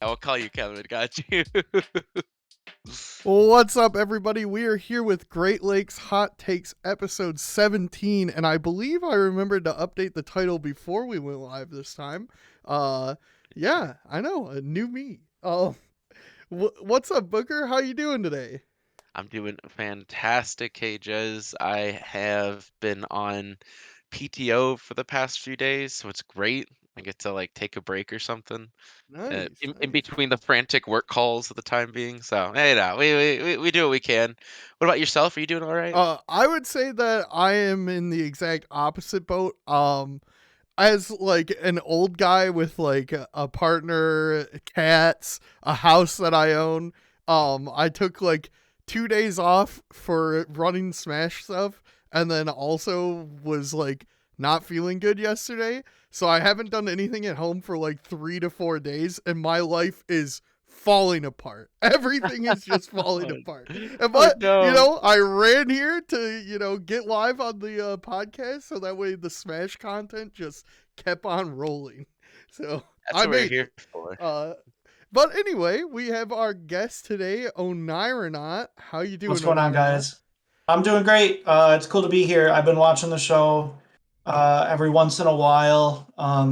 I will call you Kevin. Got you. What's up, everybody? We are here with Great Lakes Hot Takes episode 17, and I believe I remembered to update the title before we went live this time. Yeah, I know, a new me. What's up, Booker? How you doing today? I'm doing fantastic, Cages. I have been on PTO for the past few days, so it's great. I get to like take a break or something Nice, in nice. between the frantic work calls at the time being. So, hey, no, we do what we can. What about yourself? Are you doing all right? I would say that I am in the exact opposite boat. As like an old guy with like a partner, cats, a house that I own, I took like 2 days off for running Smash stuff, and then also was like not feeling good yesterday. So I haven't done anything at home for like 3 to 4 days, and my life is falling apart. Everything is just falling Oh, apart. oh But no. I ran here to get live on the podcast, so that way the Smash content just kept on rolling. So That's I what we're made here it. for. Uh, but anyway, we have our guest today, Oneironaut. How you What's doing, going on, Oneironaut? guys? I'm doing great. It's cool to be here. I've been watching the show every once in a while.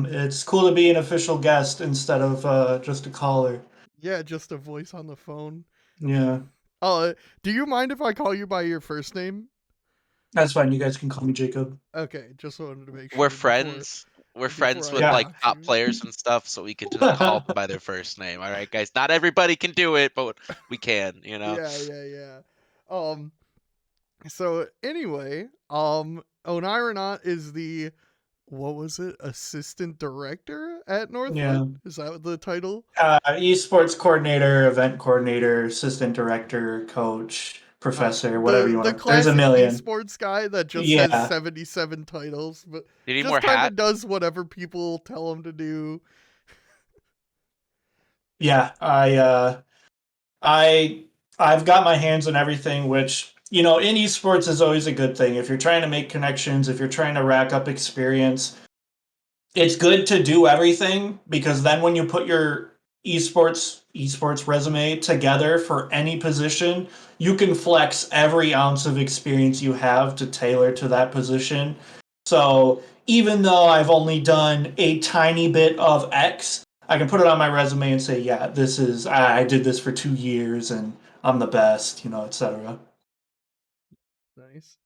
It's cool to be an official guest instead of just a caller. Yeah, just a voice on the phone. Yeah, Do you mind if I call you by your first name? that's fine. You guys can call me Jacob. Okay, just wanted to make We're sure before friends. We're before friends I with Yeah. like dox top you. players and stuff, so we can just call them by their first name. All right, guys. Not everybody can do it, but we can. Yeah. Um, so anyway, Oneironaut is the what was it? Assistant director at Yeah. Northwood? Is that the title? Esports coordinator, event coordinator, assistant director, coach, professor, whatever you The want to. There's a classic million. esports guy that just has Yeah. 77 titles, but You need more just kind of hat. does whatever people tell him to do. Yeah. I I've got my hands on everything, which in esports is always a good thing. If you're trying to make connections, if you're trying to rack up experience, it's good to do everything because then when you put your esports resume together for any position, you can flex every ounce of experience you have to tailor to that position. So even though I've only done a tiny bit of X, I can put it on my resume and say, yeah, this is I did this for 2 years and I'm the best, etc. Nice.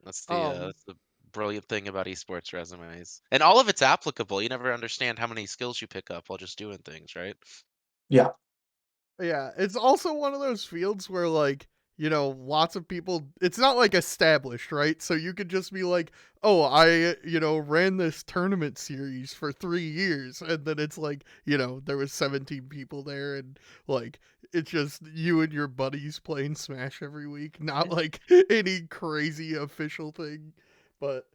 That's the brilliant thing about esports resumes, and all of it's applicable. You never understand how many skills you pick up while just doing things, right? Yeah. Yeah, it's also one of those fields where like, lots of people it's not like established, right? So you could just be like, "Oh, I, ran this tournament series for 3 years." And then it's like, there was 17 people there and like it's just you and your buddies playing Smash every week, not like any crazy official thing. But,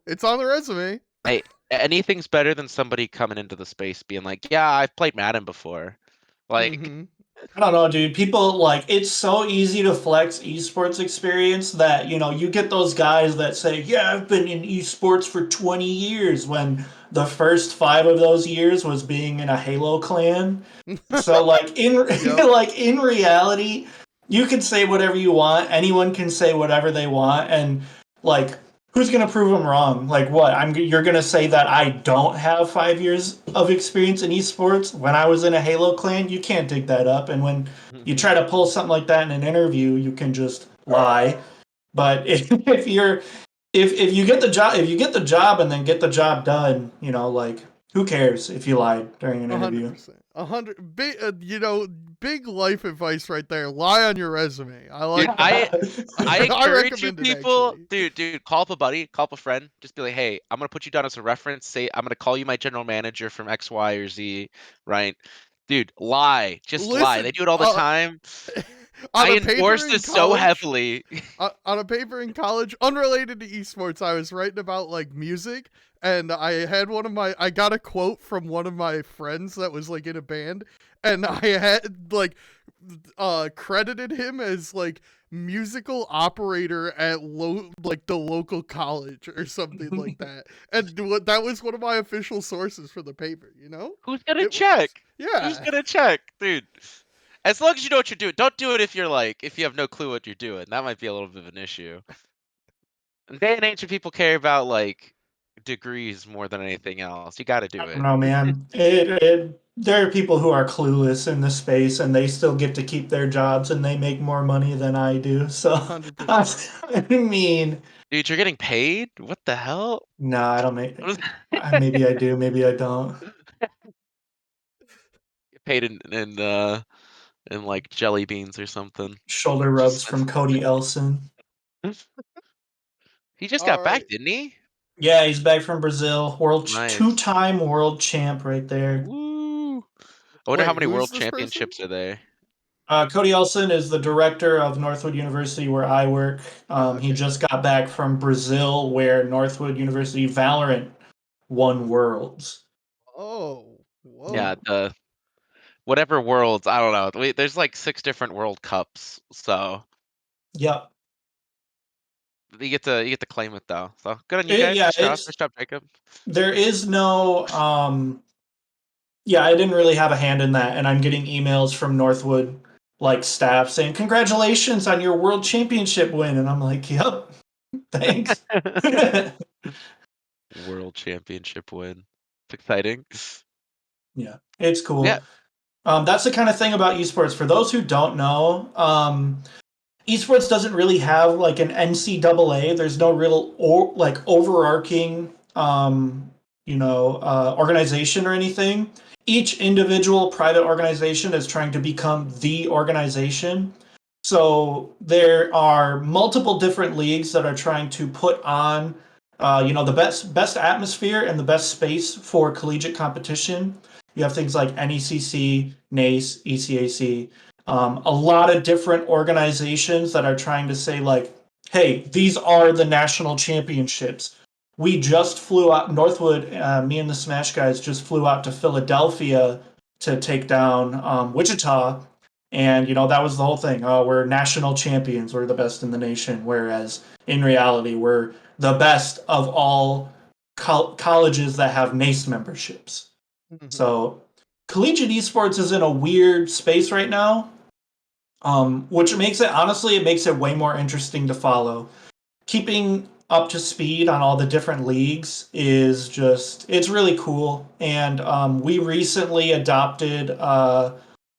it's on the resume. Hey, anything's better than somebody coming into the space being like, "Yeah, I've played Madden before." Like, Mhm. I don't know, dude. People like it's so easy to flex esports experience that you get those guys that say, "Yeah, I've been in esports for 20 years," when the first 5 of those years was being in a Halo clan. So like in Yep. like in reality, you can say whatever you want. Anyone can say whatever they want, and like who's gonna prove them wrong? Like what? You're gonna say that I don't have 5 years of experience in esports when I was in a Halo clan? You can't dig that up. And when you try to pull something like that in an interview, you can just lie. But if you get the job and then get the job done, like who cares if you lied during an interview? 100%. 100 big big life advice right there. Lie on your resume. I dude, like that. I I encourage you recommend it people, actually. dude, call up a buddy, call up a friend, just be like, "Hey, I'm gonna put you down as a reference. Say I'm gonna call you my general manager from X, Y, or Z." Right? Dude, lie. Just lie. They Listen, do it all the time. on I a paper endorse in this so college, heavily. on a paper in college, unrelated to esports, I was writing about like music, and I got a quote from one of my friends that was like in a band, and I had like credited him as like musical operator at the local college or something like that. And that was one of my official sources for the paper, you know? Who's gonna It was. check? Who's Yeah. gonna check, dude? As long as you know what you're doing, don't do it if you're like if you have no clue what you're doing. That might be a little bit of an issue. In day and age, when people care about like degrees more than anything else, you got to I do don't it. know, man. There are people who are clueless in this space, and they still get to keep their jobs, and they make more money than I do. So, 100%. I mean, Dude, you're getting paid? What the hell? no, I don't make. What is Maybe I do, maybe I don't. Get paid in like jelly beans or something. Shoulder rubs Just from Cody Elson. he just All got right. back, didn't he? Yeah, he's back from Brazil. Nice. Two-time world champ right there. Woo! I wonder how Wait, many who is world this person? championships are there. Cody Elson is the director of Northwood University, where I work. He Okay. just got back from Brazil, where Northwood University Valorant won Worlds. Oh, Yeah, whoa. the whatever worlds, I don't know. There's like 6 different World Cups, so Yep. you get to claim it though. So good on you guys. Yeah, Nice job, Jacob. there is no yeah, I didn't really have a hand in that, and I'm getting emails from Northwood like staff saying congratulations on your world championship win, and I'm like, yep, thanks. World championship win. It's exciting. Yeah, it's Yeah. cool. That's the kind of thing about esports. For those who don't know, esports doesn't really have like an NCAA. There's no real like overarching, organization or anything. Each individual private organization is trying to become the organization. So there are multiple different leagues that are trying to put on, the best atmosphere and the best space for collegiate competition. You have things like NECC, NACE, ECAC, a lot of different organizations that are trying to say like, hey, these are the national championships. We just flew out Northwood. Me and the Smash guys just flew out to Philadelphia to take down Wichita, and that was the whole thing. Oh, we're national champions. We're the best in the nation. Whereas in reality, we're the best of all colleges that have NACE memberships. Mhm. So collegiate esports is in a weird space right now, which makes it honestly it makes it way more interesting to follow. Keeping up to speed on all the different leagues is just it's really cool. And we recently adopted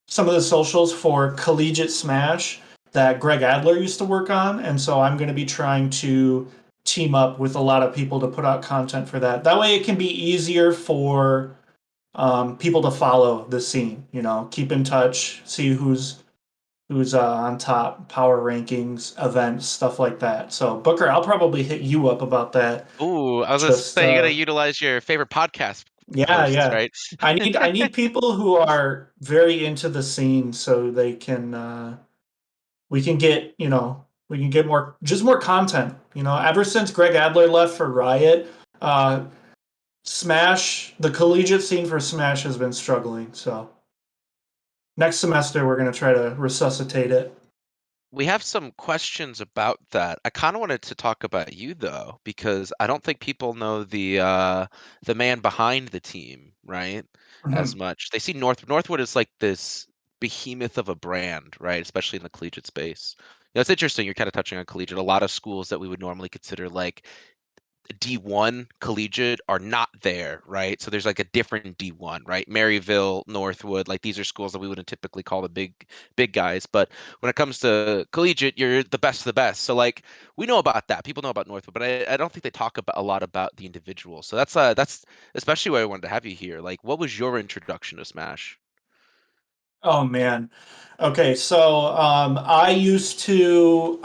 some of the socials for Collegiate Smash that Greg Adler used to work on, and so I'm going to be trying to team up with a lot of people to put out content for that. That way, it can be easier for people to follow the scene. Keep in touch, see who's on top, power rankings, events, stuff like that. So Booker, I'll probably hit you up about that. Ooh, I was gonna Just say you gotta utilize your favorite podcast yeah, hosts, yeah. right? I need people who are very into the scene so they can we can get we can get more content. Ever since Greg Adler left for Riot, Smash the collegiate scene for Smash has been struggling. So next semester we're gonna try to resuscitate it. We have some questions about that. I kind of wanted to talk about you though, because I don't think people know the man behind the team, right? As Mhm. much. They see Northwood is like this behemoth of a brand, right? Especially in the collegiate space. It's interesting. You're kind of touching on collegiate. A lot of schools that we would normally consider like D1 collegiate are not there, right? So there's like a different D1, right? Maryville, Northwood, like these are schools that we wouldn't typically call the big guys, but when it comes to collegiate, you're the best of the best. So like we know about that. People know about Northwood, but I don't think they talk about a lot about the individual. So that's especially why I wanted to have you here. Like what was your introduction to Smash? Oh man. Okay, so I used to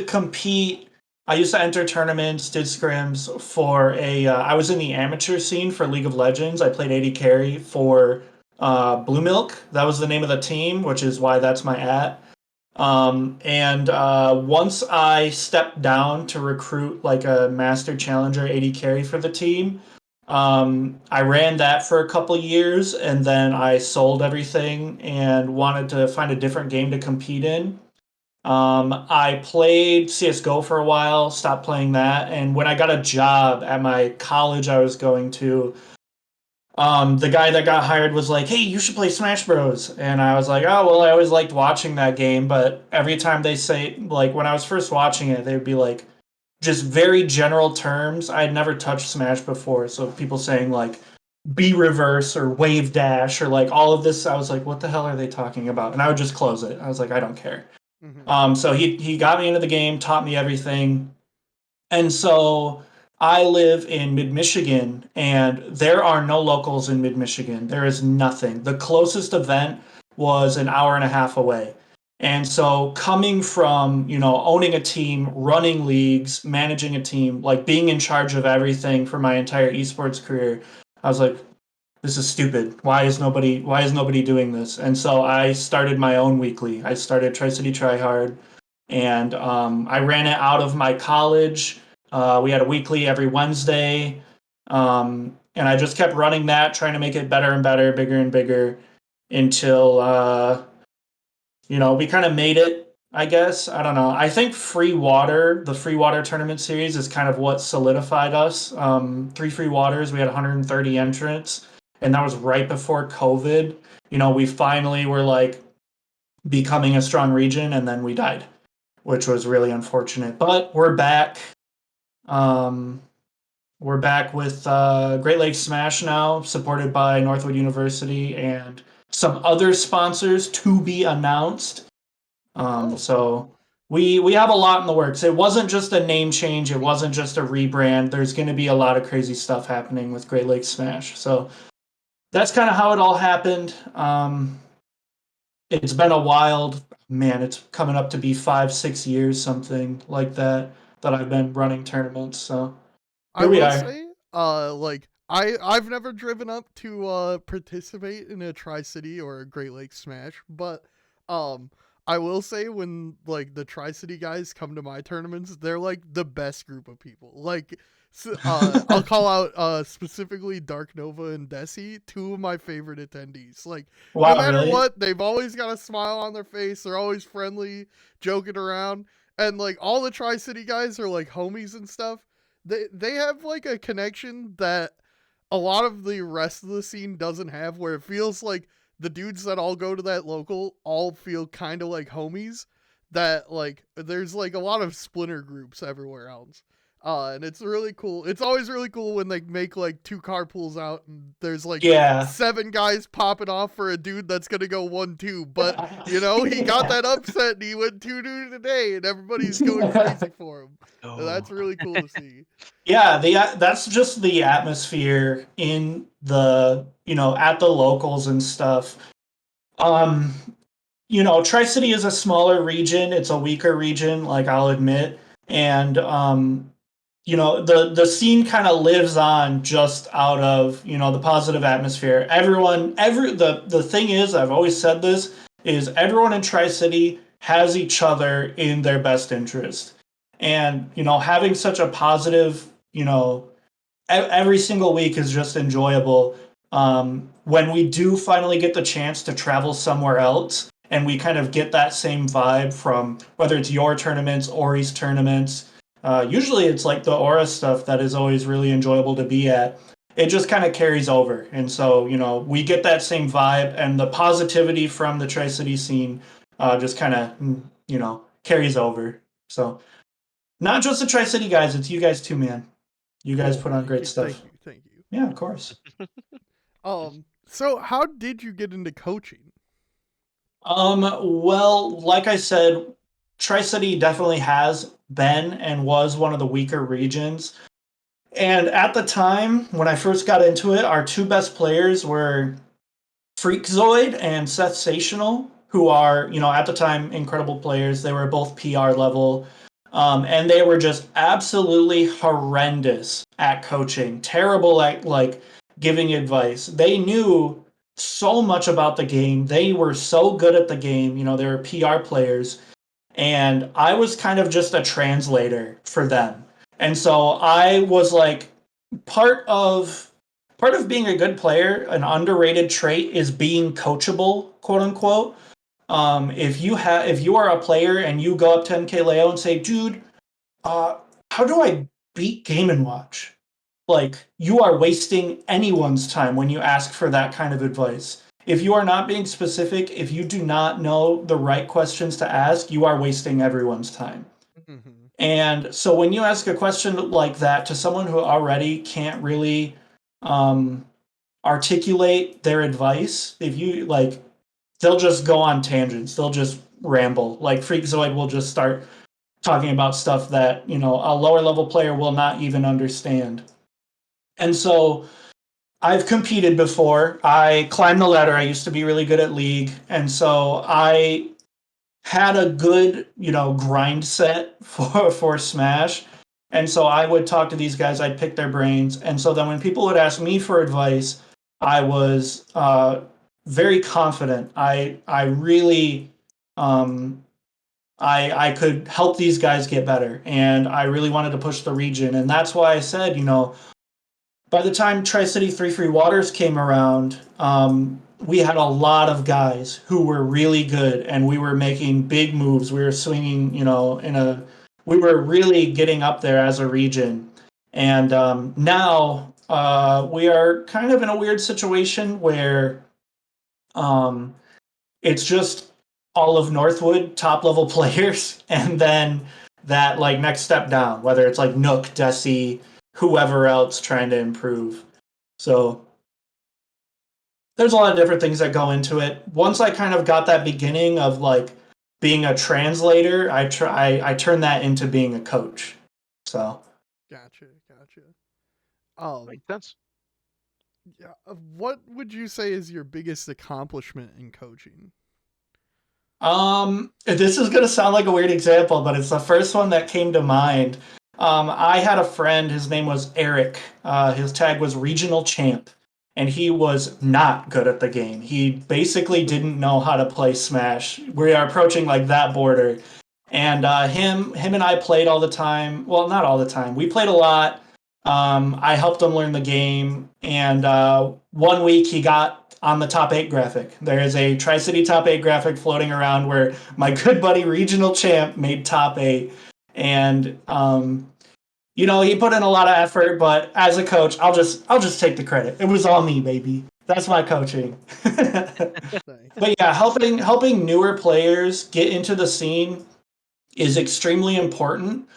compete. I used to enter tournaments, did scrims for a. I was in the amateur scene for League of Legends. I played AD carry for Blue Milk. That was the name of the team, which is why that's my at. And once I stepped down to recruit like a master challenger AD carry for the team, I ran that for a couple years, and then I sold everything and wanted to find a different game to compete in. I played CS:GO for a while, stopped playing that, and when I got a job at my college I was going to, the guy that got hired was like, "Hey, you should play Smash Bros." And I was like, "Oh, well, I always liked watching that game, but every time they say, like, when I was first watching it, they'd be like, just very general terms. I had never touched Smash before, so people saying like B reverse or wave dash or like all of this, I was like, what the hell are they talking about? And I would just close it. I was like, I don't care. Mhm. So he got me into the game, taught me everything, and so I live in mid Michigan, and there are no locals in mid Michigan. There is nothing. The closest event was an hour and a half away. And so, coming from, owning a team, running leagues, managing a team, like being in charge of everything for my entire esports career, I was like, this is stupid. Why is nobody doing this? And so I started my own weekly. I started Tri City Tryhard, and I ran it out of my college. We had a weekly every Wednesday, and I just kept running that, trying to make it better and better, bigger and bigger, until we kind of made it. I guess I don't know. I think the free water tournament series, is kind of what solidified us. Three free waters. We had 130 entrants, and that was right before COVID. We finally were like becoming a strong region, and then we died, which was really unfortunate. But we're back. Um, we're back with Great Lakes Smash now, supported by Northwood University and some other sponsors to be announced. Oh, cool. So we have a lot in the works. It wasn't just a name change. It wasn't just a rebrand. There's going to be a lot of crazy stuff happening with Great Lakes Smash. So that's kind of how it all happened. It's been a wild, man. It's coming up to be 5, 6 years, something like that I've been running tournaments. So I here we will are. say, like I've never driven up to participate in a Tri City or a Great Lakes Smash, but um I will say when like the Tri City guys come to my tournaments, they're like the best group of people. Like I'll call out specifically Dark Nova and Desi, two of my favorite attendees. Like no Wow, matter really? what, they've always got a smile on their face. They're always friendly, joking around, and like all the Tri City guys are like homies and stuff. They have like a connection that a lot of the rest of the scene doesn't have, where it feels like the dudes that all go to that local all feel kind of like homies, that like there's like a lot of splinter groups everywhere else. And it's really cool. It's always really cool when they make like two carpools out and there's like Yeah. 7 guys popping off for a dude that's gonna go 1-2. But he got that upset and he went 2-2 today, and everybody's going crazy for him. And Oh. that's really cool to see. Yeah, that's just the atmosphere in the at the locals and stuff. Um, Tri City is a smaller region. It's a weaker region, like I'll admit, and the scene kind of lives on just out of the positive atmosphere. The thing is, I've always said this, is everyone in Tri City has each other in their best interest, and having such a positive every single week is just enjoyable. When we do finally get the chance to travel somewhere else, and we kind of get that same vibe from whether it's your tournaments, Ori's tournaments. Usually it's like the Aura stuff that is always really enjoyable to be at. It just kind of carries over. And so, we get that same vibe, and the positivity from the Tri City scene just kind of, carries over. So, not just the Tri City guys, it's you guys too, man. You guys Cool. put on Thank great you. Thank stuff. you. Thank you. Yeah, of course. So how did you get into coaching? Well, like I said, Tri City definitely has been and was one of the weaker regions. And at the time, when I first got into it, our two best players were Freakzoid and Sensational, who are, at the time, incredible players. They were both PR level. And they were just absolutely horrendous at coaching, terrible at like giving advice. They knew so much about the game. They were so good at the game. They were PR players. And I was kind of just a translator for them. And so I was like part of part of being a good player, an underrated trait is being coachable, quote unquote. If you are a player and you go up to MKLeo and say, dude, how do I beat Game and Watch? Like, you are wasting anyone's time when you ask for that kind of advice. If you are not being specific, if you do not know the right questions to ask, you are wasting everyone's time. Mm-hmm. And so when you ask a question like that to someone who already can't really um, articulate their advice, if you like, they'll just go on tangents. They'll just ramble. Like Freakazoid will just start talking about stuff that, you know, a lower level player will not even understand. And so I've competed before. I climbed the ladder. I used to be really good at League. And so I had a good, you know, grind set for Smash. And so I would talk to these guys, I'd pick their brains. And so then when people would ask me for advice, I was very confident. I really I could help these guys get better, and I really wanted to push the region. And that's why I said, you know, by the time Tri City 3 Free Waters came around, we had a lot of guys who were really good, and we were making big moves. We were swinging, you know, we were really getting up there as a region. And now we are kind of in a weird situation where um, it's just all of Northwood top level players, and then that like next step down, whether it's like Nook, Desi, whoever else trying to improve. So there's a lot of different things that go into it. Once I kind of got that beginning of like being a translator, I turned that into being a coach. So Gotcha. Um, Makes sense. yeah. What would you say is your biggest accomplishment in coaching? this is gonna sound like a weird example, but it's the first one that came to mind. I had a friend. His name was Eric. His tag was Regional Champ, and he was not good at the game. He basically didn't know how to play Smash. We are approaching like that border, and him and I played all the time. Well, not all the time. We played a lot. I helped him learn the game, and one week he got on the top 8 graphic. There is a Tri City top 8 graphic floating around where my good buddy Regional Champ made top 8, and you know, he put in a lot of effort. But as a coach, I'll just take the credit. It was all me, baby. That's my coaching. Nice. But yeah, helping newer players get into the scene is extremely important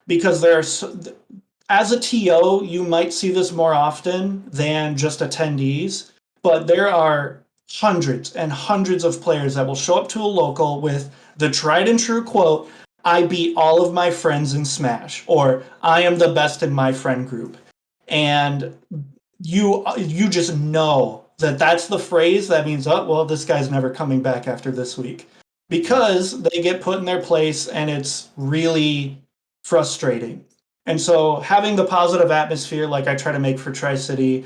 because as a TO, you might see this more often than just attendees, but there are hundreds and hundreds of players that will show up to a local with the tried and true quote, I beat all of my friends in Smash, or I am the best in my friend group. And you just know that that's the phrase that means, oh, well, this guy's never coming back after this week. Yep. Because they get put in their place and it's really frustrating. And so having the positive atmosphere like I try to make for Tri City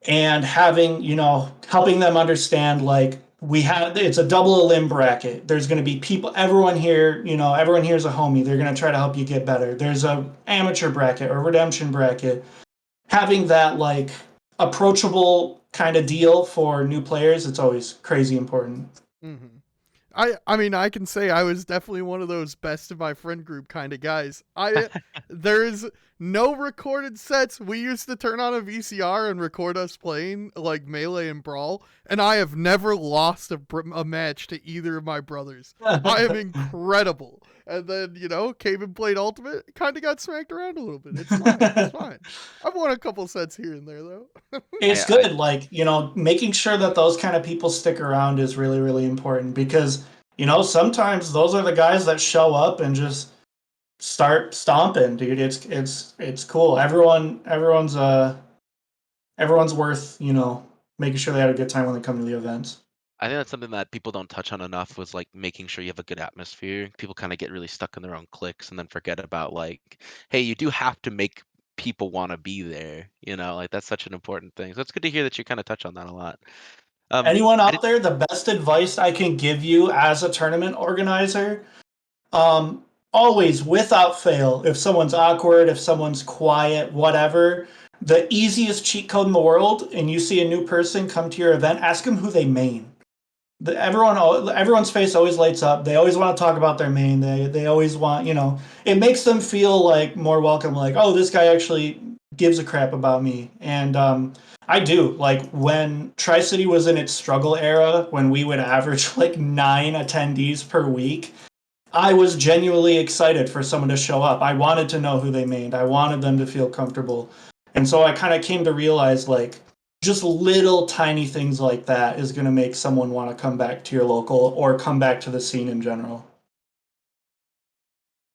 and having, you know, helping them understand like we have it's a double elim bracket. There's going to be people everyone here, you know, everyone here is a homie. They're going to try to help you get better. There's a amateur bracket or redemption bracket. Having that like approachable kind of deal for new players, it's always crazy important. Mm-hmm. I mean I can say I was definitely one of those best of my friend group kind of guys. There's no recorded sets. We used to turn on a VCR and record us playing like Melee and Brawl, and I have never lost a match to either of my brothers. I am incredible. And then, you know, came and played Ultimate, kind of got smacked around a little bit. It's fine. It's fine. I've won a couple sets here and there though. It's I good, like, you know, making sure that those kind of people stick around is really, really important because, you know, sometimes those are the guys that show up and just start stomping, dude. It's cool. Everyone's worth, you know, making sure they had a good time when they come to the events. I think that's something that people don't touch on enough was like making sure you have a good atmosphere. People kind of get really stuck in their own cliques and then forget about like, hey, you do have to make people want to be there. You know, like that's such an important thing. So it's good to hear that you kind of touch on that a lot. Anyone I out did. there, the best advice I can give you as a tournament organizer, always without fail, if someone's awkward, if someone's quiet, whatever, the easiest cheat code in the world, and you see a new person come to your event, ask them who they main. Everyone's face always lights up. They always want to talk about their main. They always want, it makes them feel like more welcome. Like, oh, this guy actually gives a crap about me. And I do. Like when Tri City was in its struggle era, when we would average like 9 attendees per week, I was genuinely excited for someone to show up. I wanted to know who they made. I wanted them to feel comfortable. And so I kind of came to realize like just little tiny things like that is going to make someone want to come back to your local or come back to the scene in general.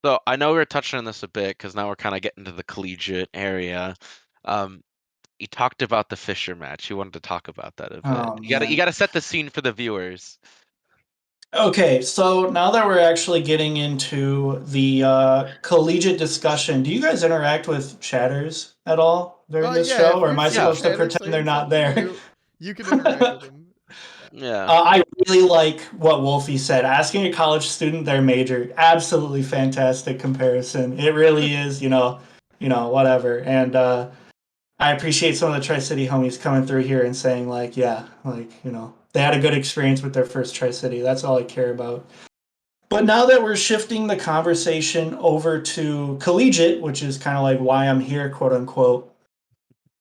So I know we were touching on this a bit because now we're kind of getting to the collegiate area. Um, you talked about the Fisher match. You wanted to talk about that a bit. Oh You man. gotta set the scene for the viewers. Okay, so now that we're actually getting into the collegiate discussion, do you guys interact with chatters at all during this Yeah, show, if or am you I see Yeah. supposed to Chatter pretend they're saying not something, there? you can interact with them. Yeah. Yeah. I really like what Wolfie said. Asking a college student their major, absolutely fantastic comparison. It really is, whatever. And I appreciate some of the Tri City homies coming through here and saying like, yeah, like they had a good experience with their first Tri City. That's all I care about. But now that we're shifting the conversation over to collegiate, which is kind of like why I'm here, quote unquote,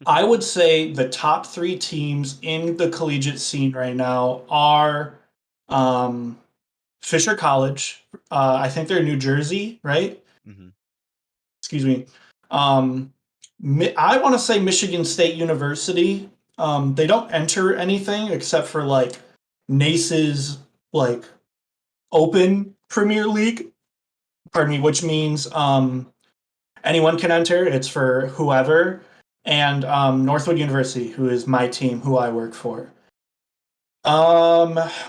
I would say the top three teams in the collegiate scene right now are um, Fisher College. I think they're New Jersey, right? Hmm. Excuse me. Um, I want to say Michigan State University. They don't enter anything except for like NACE's like Open Premier League. Pardon me, which means anyone can enter. It's for whoever. And Northwood University, who is my team, who I work for.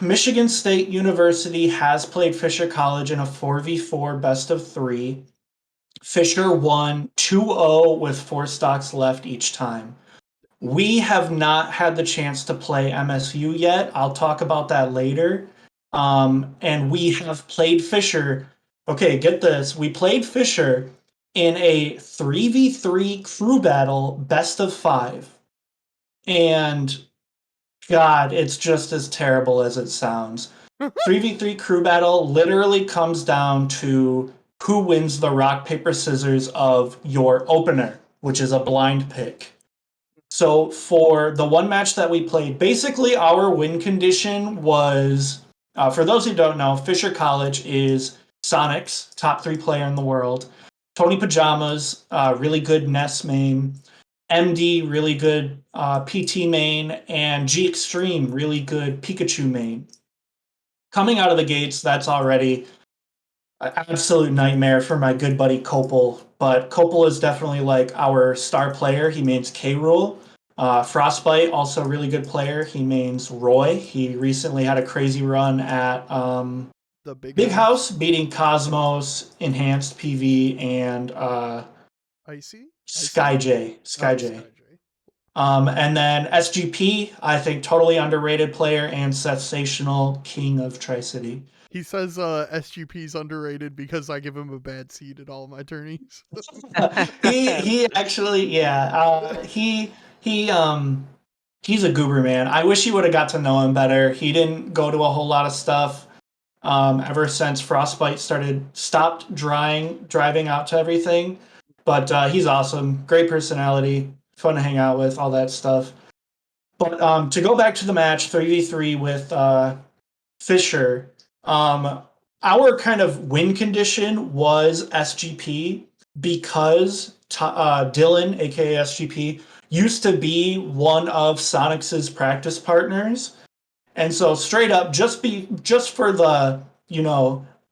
Michigan State University has played Fisher College in a 4v4 best of three. Fisher won 2-0 with 4 stocks left each time. We have not had the chance to play MSU yet. I'll talk about that later. And we have played Fisher. Okay, get this. We played Fisher in a 3v3 crew battle best of five. And God, it's just as terrible as it sounds. 3v3 crew battle literally comes down to who wins the rock, paper, scissors of your opener, which is a blind pick. So for the one match that we played, basically our win condition was, for those who don't know, Fisher College is Sonic's top 3 player in the world. Tony Pajamas, really good Ness main. MD, really good PT main. And G Extreme, really good Pikachu main. Coming out of the gates, that's already an absolute nightmare for my good buddy Copel. But Copel is definitely like our star player. He mains K Rule. Frostbite, also a really good player. He mains Roy. He recently had a crazy run at The big Big house. House, beating Cosmos, Enhanced PV, and Icy? Icy? Sky Oh, J. Skyjay. And then SGP, I think totally underrated player and sensational king of Tri City. He says SGP's underrated because I give him a bad seed at all my tourneys. He actually, yeah, he's a goober, man. I wish you would have got to know him better. He didn't go to a whole lot of stuff ever since Frostbite stopped driving out to everything. But he's awesome, great personality, fun to hang out with, all that stuff. But to go back to the match, 3v3 with Fisher, um, our kind of win condition was SGP because Dylan, aka SGP, used to be one of Sonic's practice partners, and so straight up, just for the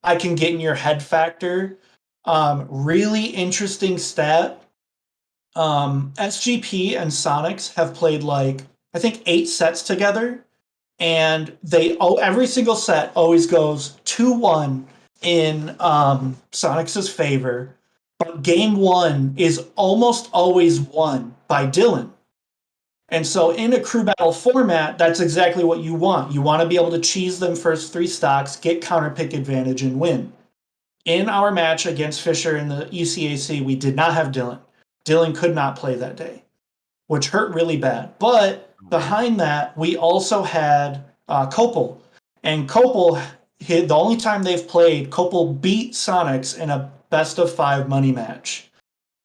I can get in your head factor. Really interesting stat. SGP and Sonics have played like I think 8 sets together, and every single set always goes 2-1 in Sonic's favor, but game one is almost always won by Dylan. And so in a crew battle format, that's exactly what you want. You want to be able to cheese them first 3 stocks, get counter pick advantage, and win. In our match against Fisher in the ECAC, we did not have Dylan. Dylan could not play that day. which hurt really bad. But Oh, man. behind that, we also had Copel. And Copel, the only time they've played, Copel beat Sonics in a best of 5 money match.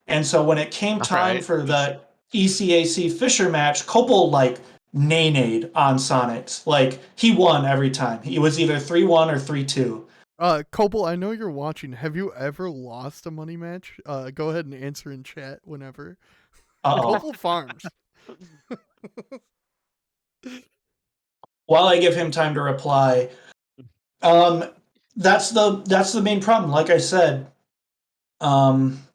And so when it came All time right. for the ECAC Fisher match, Copel like nay-nayed on Sonics. Like he won every time. He was either 3-1 or 3-2. Copel, I know you're watching. Have you ever lost a money match? Go ahead and answer in chat whenever. Uh-oh. Copel Farms. While I give him time to reply, um, that's the main problem. Like I said,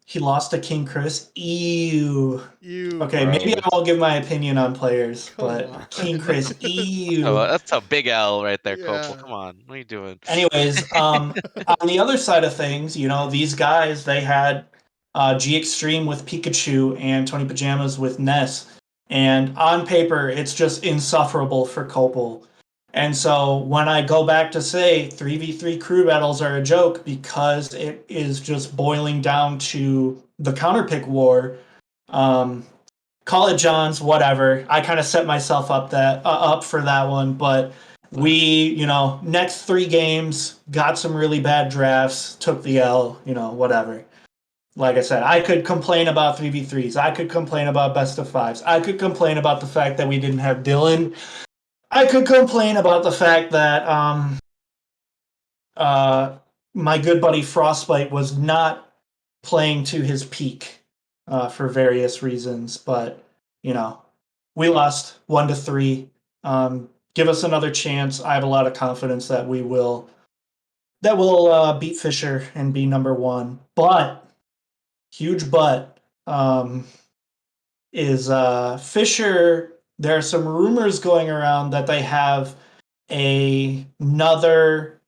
he lost to King Chris. Ew. You, Okay, maybe Gross. I won't give my opinion on players, come but on. King Chris, Oh, ew. that's a big L right there, Copel. Yeah. Come on. What are you doing? Anyways, on the other side of things, these guys they had G Extreme with Pikachu and Tony Pajamas with Ness, and on paper it's just insufferable for Copel. And so when I go back to say 3v3 crew battles are a joke because it is just boiling down to the counterpick war, um, call it Johns, whatever. I kind of set myself up for that one, but we, next 3 games got some really bad drafts, took the L, whatever. Like I said, I could complain about 3v3s. I could complain about best of fives. I could complain about the fact that we didn't have Dylan. I could complain about the fact that uh, my good buddy Frostbite was not playing to his peak for various reasons, but you know, we lost 1-3. Give us another chance. I have a lot of confidence that we will beat Fisher and be number one. But huge but is Fisher. There are some rumors going around that they have another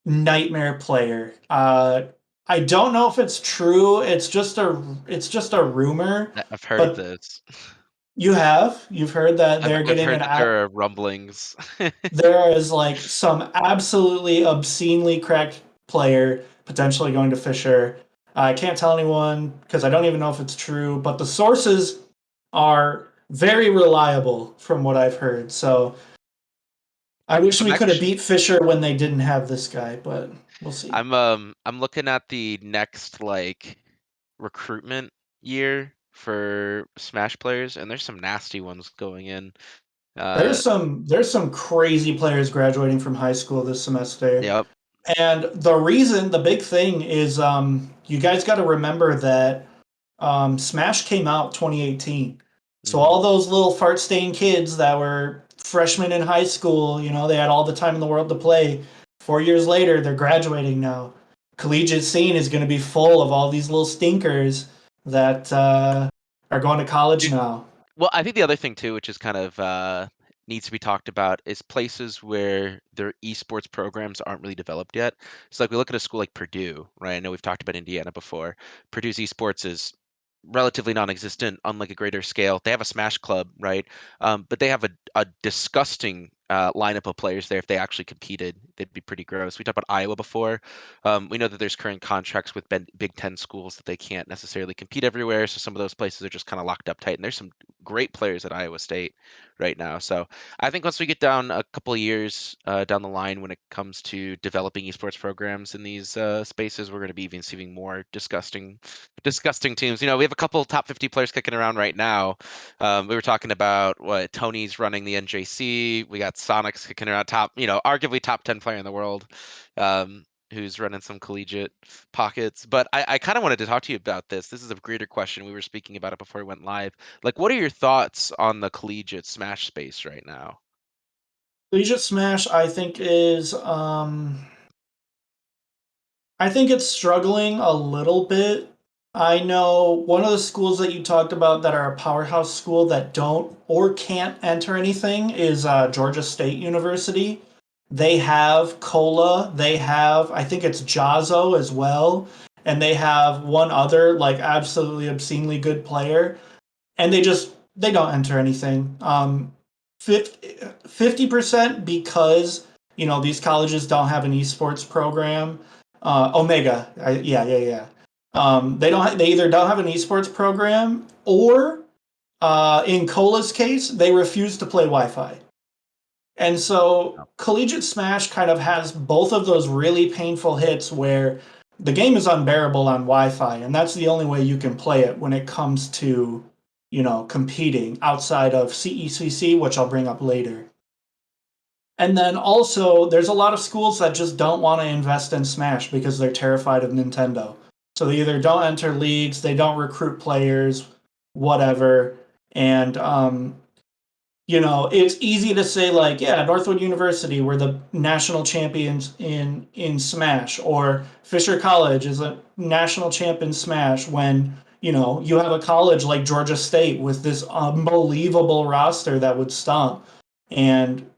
nightmare player. I don't know if it's true. It's just a rumor. I've heard of But this. you've heard that I've they're I've getting heard that there are rumblings. there is like some absolutely obscenely cracked player potentially going to Fisher. I can't tell anyone because I don't even know if it's true, but the sources are very reliable from what I've heard. So I wish I'm we could have actually beat Fisher when they didn't have this guy, but we'll see. I'm looking at the next like recruitment year for Smash players, and there's some nasty ones going in. Uh, There's some crazy players graduating from high school this semester. yep. And the big thing is, you guys got to remember that Smash came out 2018. So Hmm. all those little fart stained kids that were freshmen in high school, they had all the time in the world to play. 4 years later, they're graduating now. Collegiate scene is going to be full of all these little stinkers that are going to college now. Well, I think the other thing too, which is kind of needs to be talked about, is places where their esports programs aren't really developed yet. So, like we look at a school like Purdue, right? I know we've talked about Indiana before. Purdue's esports is relatively non-existent on like a greater scale. They have a Smash Club, right? But they have a disgusting lineup of players there. If they actually competed, they'd be pretty gross. We talked about Iowa before. We know that there's current contracts with Big Ten schools that they can't necessarily compete everywhere. So some of those places are just kind of locked up tight. And there's some great players at Iowa State right now. So I think once we get down a couple of years down the line when it comes to developing esports programs in these spaces, we're going to be even seeing more disgusting teams. We have a couple top 50 players kicking around right now. We were talking about what Tony's running the NJC. We got Sonics kicking around top, arguably top 10 player in the world. Who's running some collegiate pockets. But I kind of wanted to talk to you about this. This is a greater question. We were speaking about it before we went live. Like, what are your thoughts on the collegiate Smash space right now? Collegiate Smash, I think it's struggling a little bit. I know one of the schools that you talked about that are a powerhouse school that don't or can't enter anything is Georgia State University. They have Cola, they have, I think it's Jazzo as well, and they have one other, like, absolutely obscenely good player, and they don't enter anything. 50% because these colleges don't have an esports program. Omega, yeah, yeah, yeah. They either don't have an esports program, or in Cola's case, they refuse to play Wi-Fi. And so Collegiate Smash kind of has both of those really painful hits where the game is unbearable on Wi-Fi, and that's the only way you can play it when it comes to, competing outside of CECC, which I'll bring up later. And then also, there's a lot of schools that just don't want to invest in Smash because they're terrified of Nintendo. So they either don't enter leagues, they don't recruit players, whatever. And it's easy to say like, yeah, Northwood University were the national champions in Smash, or Fisher College is a national champ in Smash when you have a college like Georgia State with this unbelievable roster that would stomp, and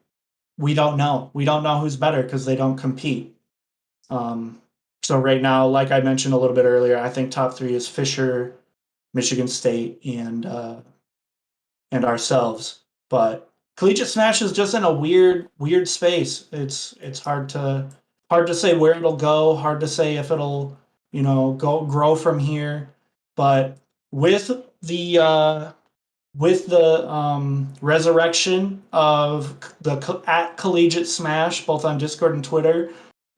we don't know who's better because they don't compete. Um, so right now, like I mentioned a little bit earlier, I think top three is Fisher, Michigan State, and ourselves. But Collegiate Smash is just in a weird space. It's hard to say where it'll go. Hard to say if it'll go grow from here. But with the resurrection of the at Collegiate Smash, both on Discord and Twitter,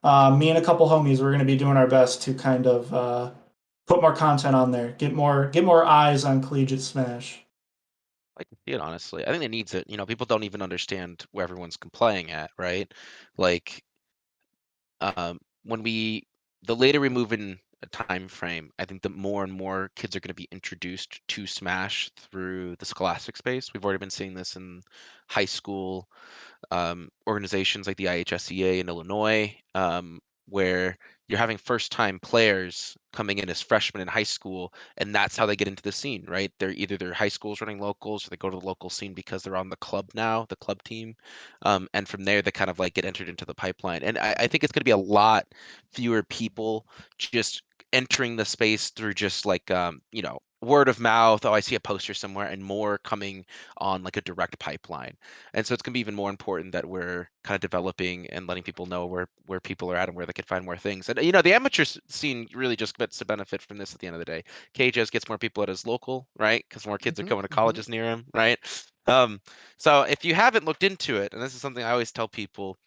me and a couple homies, we're going to be doing our best to kind of put more content on there, get more eyes on Collegiate Smash. I can see it honestly. I think it needs it. People don't even understand where everyone's playing at, right? Like, when the later we move in a time frame, I think the more and more kids are going to be introduced to Smash through the scholastic space. We've already been seeing this in high school organizations like the IHSEA in Illinois, where you're having first-time players coming in as freshmen in high school, and that's how they get into the scene, right? They're either their high school's running locals, or they go to the local scene because they're on the club now, the club team, and from there they kind of like get entered into the pipeline. And I think it's going to be a lot fewer people just entering the space through just like word of mouth. Oh, I see a poster somewhere, and more coming on like a direct pipeline. And so it's going to be even more important that we're kind of developing and letting people know where people are at and where they can find more things. And the amateur scene really just gets to benefit from this at the end of the day. KJS gets more people at his local, right? Because more kids are Mhm, going to mhm. colleges near him, right? So if you haven't looked into it, and this is something I always tell people,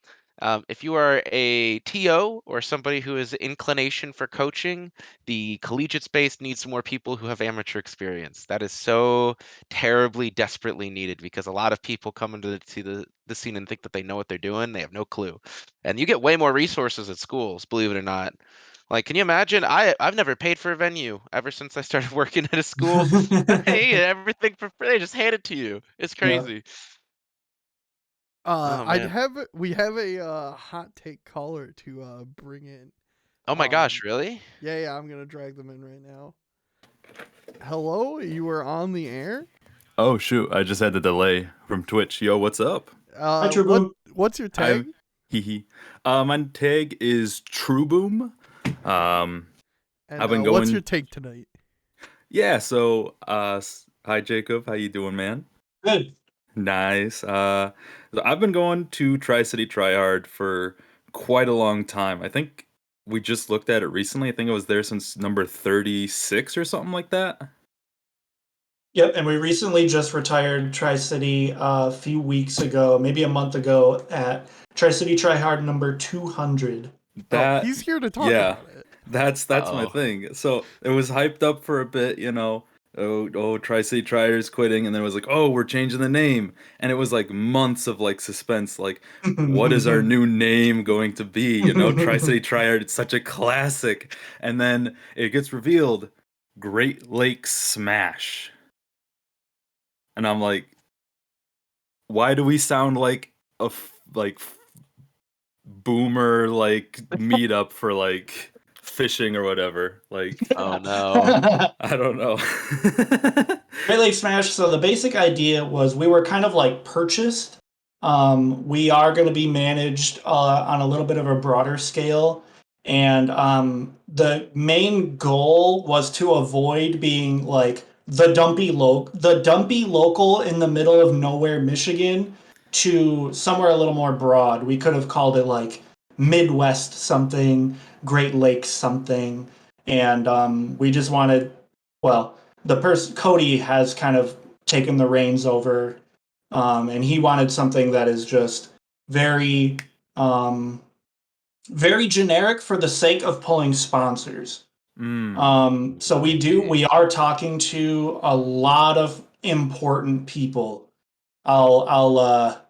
if you are a TO or somebody who has inclination for coaching, the collegiate space needs more people who have amateur experience. That is so terribly, desperately needed, because a lot of people come into the scene and think that they know what they're doing. They have no clue. And you get way more resources at schools, believe it or not. Like, can you imagine? I've never paid for a venue ever since I started working at a school. Hey, everything for free. They just hand it to you. It's Yeah. crazy. Oh I'd man. have we have a hot take caller to bring in. Oh my gosh, really? Yeah, I'm gonna drag them in right now. Hello, you are on the air. Oh shoot, I just had the delay from Twitch. Yo, what's up? Hi, True What Boom. what's your I've tag? hee hee. My tag is True Boom. Um And I've been what's your going take tonight? yeah, so hi Jacob, how you doing, man? Good. Nice. So I've been going to Tri-City Tryhard for quite a long time. I think we just looked at it recently. I think it was there since number 36 or something like that. Yep, and we recently just retired Tri City a few weeks ago, maybe a month ago, at Tri City Try Hard number 200. Oh, That he's here to talk yeah, about it. that's my Uh-oh. thing. So it was hyped up for a bit, you know. Oh, Tri-City Tryers quitting, and then it was like, oh, we're changing the name, and it was like months of like suspense, like what is our new name going to be? You know, Tri-City Tryhard, it's such a classic, and then it gets revealed, Great Lakes Smash, and I'm like, why do we sound like like boomer like meetup for like fishing or whatever. Like Oh no. I don't know. Great Lake Smash. So the basic idea was we were kind of like purchased. We are going to be managed on a little bit of a broader scale, and the main goal was to avoid being like the dumpy local in the middle of nowhere, Michigan, to somewhere a little more broad. We could have called it like Midwest something, Great Lakes something, and we just wanted, well, the person Cody has kind of taken the reins over, and he wanted something that is just very, um, very generic for the sake of pulling sponsors. So we are talking to a lot of important people. I'll I'll uh, Leave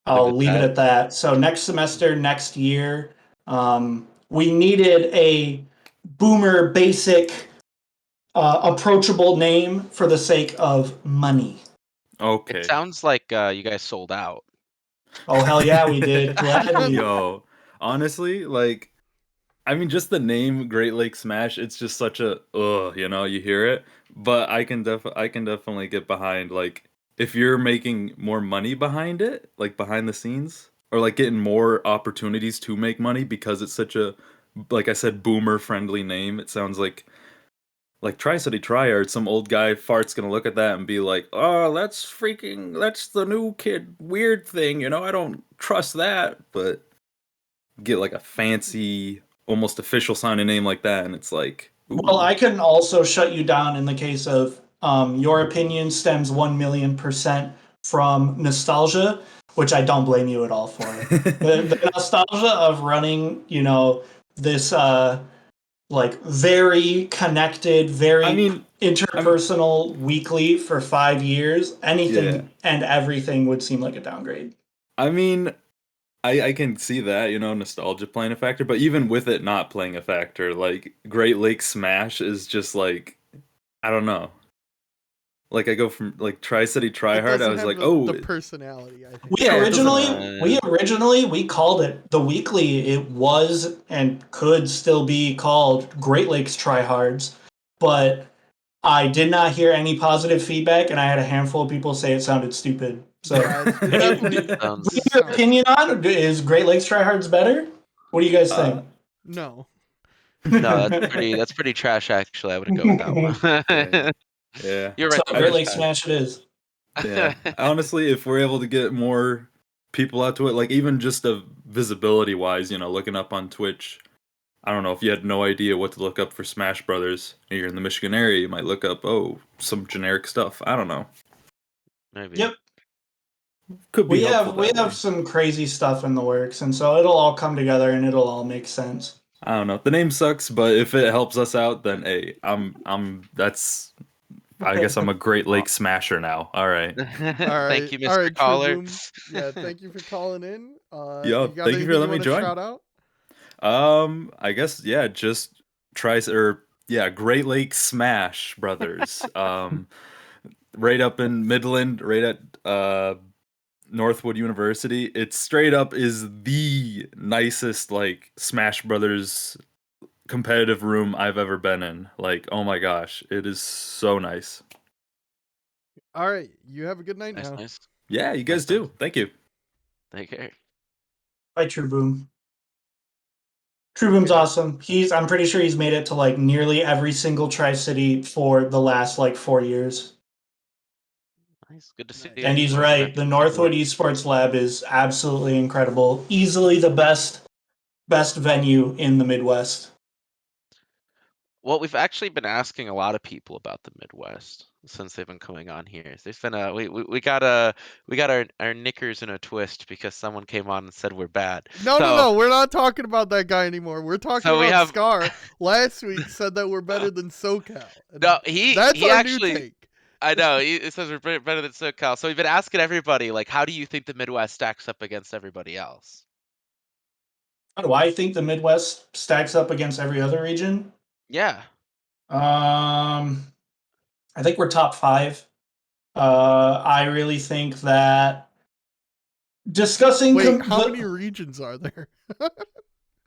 I'll it leave it that. at that. So next semester, next year, we needed a boomer basic, approachable name for the sake of money. It Okay. sounds like you guys sold out. Oh hell yeah, we did gladly. Yo, honestly, like, I mean, just the name Great Lake Smash, it's just such a you know, you hear it, but I can definitely get behind, like, if you're making more money behind it, like behind the scenes, or like getting more opportunities to make money because it's such a, like I said, boomer friendly name. It sounds like Tri-City Triard, some old guy fart's gonna look at that and be like, "Oh, that's the new kid weird thing, you know, I don't trust that." But get like a fancy, almost official sounding name like that, and it's like, Well, ooh. I can also shut you down in the case of, your opinion stems 1,000,000% from nostalgia, which I don't blame you at all for. The nostalgia of running, this like very connected, I very mean, I'm interpersonal weekly for 5 years, yeah. anything and everything would seem like a downgrade. I mean, I can see that, you know, nostalgia playing a factor, but even with it not playing a factor, like Great Lake Smash is just like, I don't know. Like I go from like Tri City It Tryhard, I doesn't was have like, the oh, personality, I think. We yeah, it doesn't. originally we originally we called it the weekly. It was and could still be called Great Lakes Tryhards, but I did not hear any positive feedback, and I had a handful of people say it sounded stupid. So, Yeah, it's bring definitely Sounds your sounds opinion on, is Great Lakes Tryhards better? What do you guys uh, think? no. no, that's pretty trash actually. I wouldn't go with that dang. one. Yeah. You're So right the I Great first Lakes time. Smash it is. Yeah. Honestly, if we're able to get more people out to it, like even just a visibility wise, you know, looking up on Twitch, I don't know if you had no idea what to look up for Smash Brothers and you're in the Michigan area, you might look up, oh, some generic stuff. I don't know. Maybe. Yep. Could be We helpful have we that have way. some crazy stuff in the works, and so it'll all come together and it'll all make sense. I don't know. The name sucks, but if it helps us out, then hey, that's I guess I'm a Great Well, Lake Smasher now. All right. thank you, All Mr. right, True Caller. Boom. Yeah, thank you for calling in. Yo, You got thank you for anything you letting me want to join. shout out? I guess yeah, just try or yeah, Great Lake Smash Brothers. Right up in Midland, right at Northwood University. It straight up is the nicest like Smash Brothers competitive room I've ever been in. Like, oh my gosh, it is so nice. All right, you have a good night Nice, now. nice, Yeah, you guys nice, nice. do. Thank you. Take care. Bye, True Boom. True Boom's Okay. awesome. I'm pretty sure he's made it to like nearly every single Tri City for the last like 4 years. Nice. Good to see Nice. And you he's know right. connecting The with people. Northwood Esports Lab is absolutely incredible. Easily the best venue in the Midwest. Well, we've actually been asking a lot of people about the Midwest since they've been coming on here. There's been a we got our knickers in a twist because someone came on and said we're bad. No, no, So no. We're not talking about that guy anymore. We're talking so we about have Scar. Last week said that we're better than SoCal. no And that's he our new actually take. I know it says we're better than SoCal. So we've been asking everybody like, how do you think the Midwest stacks up against everybody else? How do I think the Midwest stacks up against every other region? Yeah. Um, I think we're top five. I really think that discussing Wait, how many regions are there?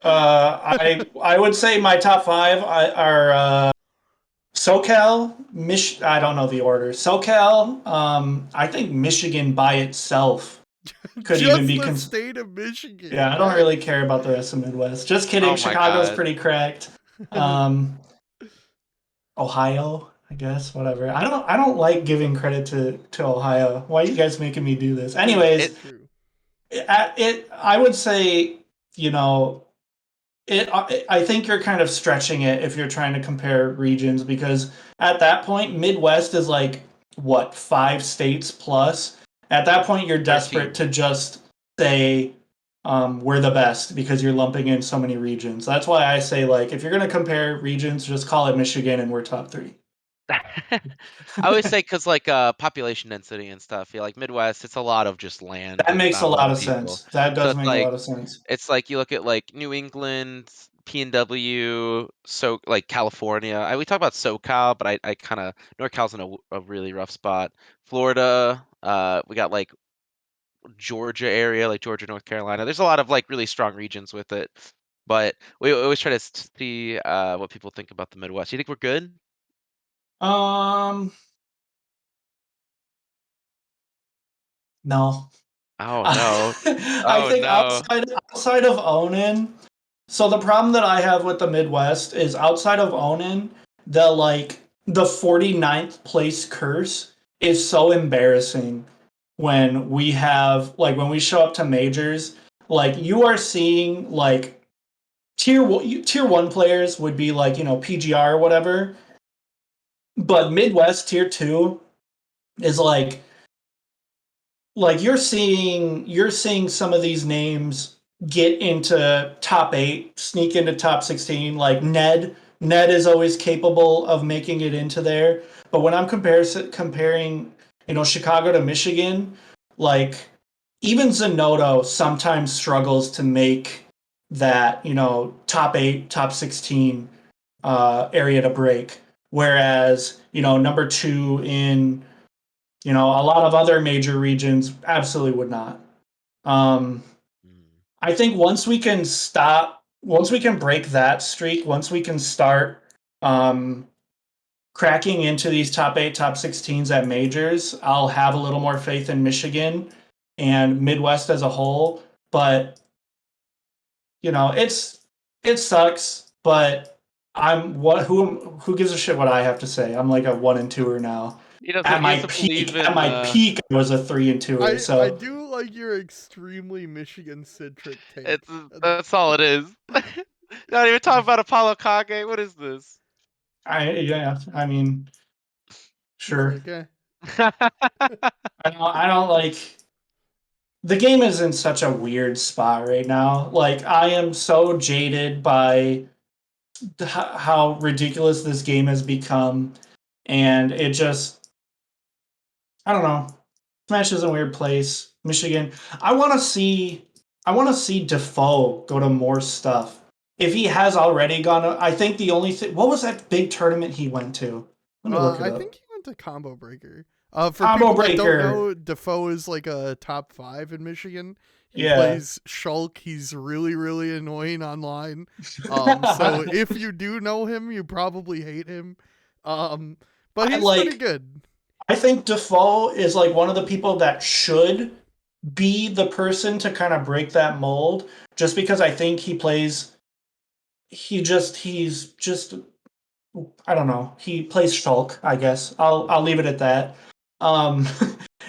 I would say my top five are SoCal, I don't know the order. SoCal, I think Michigan by itself could even Just be. the state of Michigan. Yeah, I don't really care about the rest of Midwest. Just kidding. Oh my Chicago's God. pretty cracked. Um, Ohio, I guess. Whatever. I don't like giving credit to Ohio. Why are you guys making me do this? True, It Anyways, true. I would say, you know I think you're kind of stretching it if you're trying to compare regions, because at that point, Midwest is like what, 5 states plus. At that point, you're desperate 13. to just say we're the best because you're lumping in so many regions. That's why I say, like, if you're gonna compare regions, just call it Michigan and we're top three. I always say because like population density and stuff. Yeah, like Midwest, it's a lot of just land That and makes not a a lot lot of of people. sense. That So does make a lot of sense. it's like you look at like New England, PNW, so like California. We talk about SoCal, but I kind of NorCal's in a really rough spot. Florida, we got like Georgia area, like Georgia, North Carolina. There's a lot of like really strong regions with it, but we always try to see what people think about the Midwest. You think we're good? Um, no. Oh no. I Oh think no. outside of Onan, so the problem that I have with the Midwest is outside of Onan, the 49th place curse is so embarrassing when when we show up to majors, like you are seeing like tier 1 players would be like, PGR or whatever, but Midwest tier 2 is like you're seeing some of these names get into top 8, sneak into top 16. Like Ned is always capable of making it into there. But when I'm comparing, Chicago to Michigan, like even Zanotto sometimes struggles to make that, top 8, top 16 area to break, whereas, number 2 in, a lot of other major regions absolutely would not. Um, Mm. I think once we can break that streak, once we can start um, cracking into these top 8, top 16s at majors, I'll have a little more faith in Michigan and Midwest as a whole. But it sucks. But who gives a shit what I have to say? I'm like a 1 and 2er now. He doesn't believe At in my peak, I was a 3 and 2er. I So do like your extremely Michigan centric it's take. that's all it is. Not even talking about Apollo Kage. What is this? yeah, I mean, He's sure. like, eh. I don't like the game is in such a weird spot right now. Like I am so jaded by how ridiculous this game has become, and it just I don't know. Smash is a weird place. Michigan. I want to see. I want to see Defoe go to more stuff. If he has already gone, I think the only thing. What was that big tournament he went to? Let me look it I up. think he went to Combo Breaker. For Combo people that don't Breaker. know, Defoe is like a top 5 in Michigan. He Yeah. plays Shulk. He's really, really annoying online. So if you do know him, you probably hate him. Um, but I he's pretty like. good. I think Defoe is like one of the people that should be the person to kind of break that mold, just because I think he plays. He's just I don't know. He plays Shulk, I guess. I'll leave it at that. Um,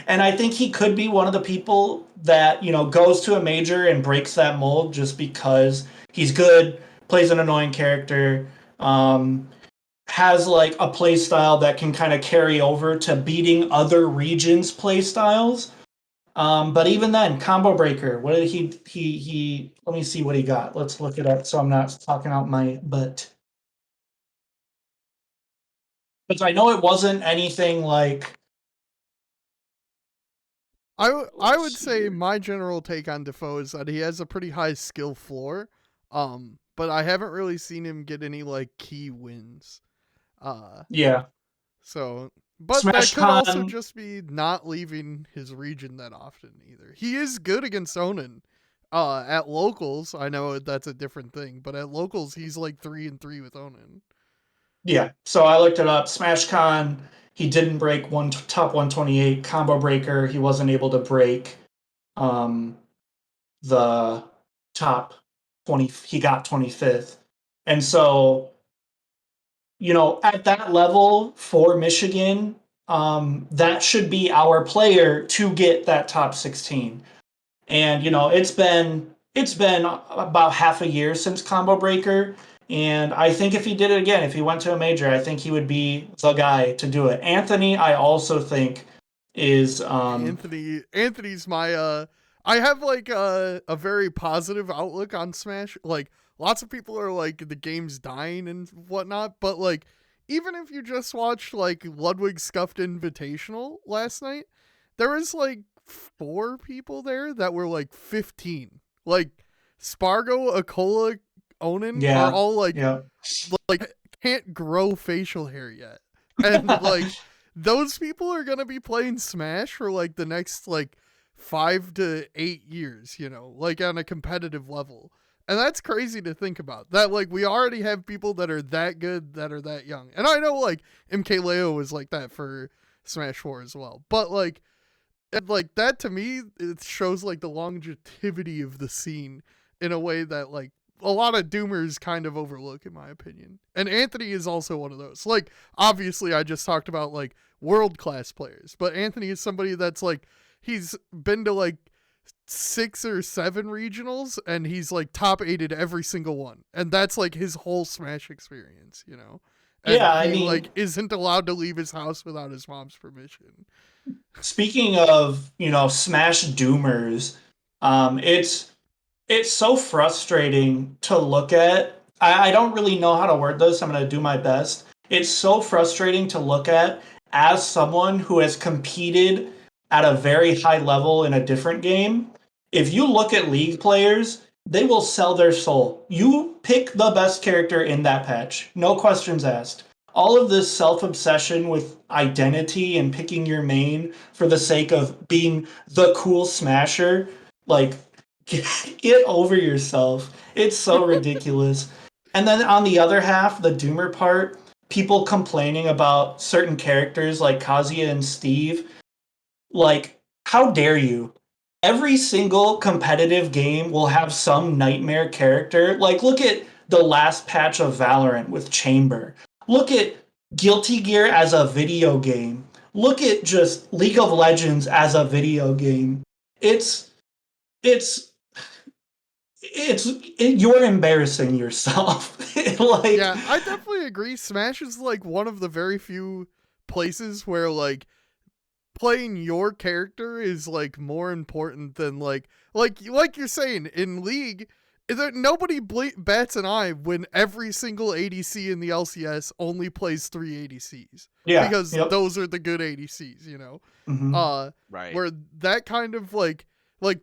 and I think he could be one of the people that goes to a major and breaks that mold just because he's good, plays an annoying character, has like a play style that can kind of carry over to beating other regions' play styles. But even then, combo breaker. What did he? Let me see what he got. Let's look it up so I'm not talking out my butt. Because I know it wasn't anything like. I would Let's see say here. my general take on Defoe is that he has a pretty high skill floor. But I haven't really seen him get any like key wins. Uh, Yeah, So, but that Smash could also Con. just be not leaving his region that often either. He is good against Onan. At locals, I know that's a different thing, but at locals, he's like 3-3 with Onan. Yeah, so I looked it up. Smash Con. He didn't break top 128 combo breaker. He wasn't able to break um, the top 20. He got 25th, and so at that level for Michigan, that should be our player to get that top 16. And it's been it's been about half a year since Combo Breaker, and I think if he did it again, if he went to a major, I think he would be the guy to do it. Anthony, I also think is Anthony's my I have like a very positive outlook on Smash. Like lots of people are like the game's dying and whatnot, but like even if you just watched like Ludwig Scuffed Invitational last night, there was like 4 people there that were like 15. Like Spargo, Akola, Onan are yeah, all yeah. like can't grow facial hair yet. And like those people are gonna be playing Smash for like the next like 5 to 8 years, like on a competitive level. And that's crazy to think about. That like we already have people that are that good that are that young. And I know like MKLeo was like that for Smash 4 as well. But like that to me it shows like the longevity of the scene in a way that like a lot of doomers kind of overlook in my opinion. And Anthony is also one of those. Like obviously I just talked about like world class players, but Anthony is somebody that's like he's been to like 6 or 7 regionals and he's like top 8 at every single one. And that's like his whole Smash experience. And Yeah, I he like mean, isn't allowed to leave his house without his mom's permission. speaking of, Smash Doomers, it's so frustrating to look at. I don't really know how to word this. I'm going to do my best. It's so frustrating to look at as someone who has competed at a very high level in a different game. If you look at League players, they will sell their soul. You pick the best character in that patch, no questions asked. All of this self obsession with identity and picking your main for the sake of being the cool smasher, like, get over yourself. It's so ridiculous. And then on the other half, the doomer part, people complaining about certain characters like Kazuya and Steve. Like, how dare you? Every single competitive game will have some nightmare character. Like, look at the last patch of Valorant with Chamber. Look at Guilty Gear as a video game. Look at just League of Legends as a video game. It's it's you're embarrassing yourself. Like, Yeah, I definitely agree. Smash is like one of the very few places where like playing your character is like more important than like you're saying in League. Nobody bats an eye when every single ADC in the LCS only plays 3 ADCs yeah, because yep. those are the good ADCs. Mm-hmm. Uh, Right. where that kind of like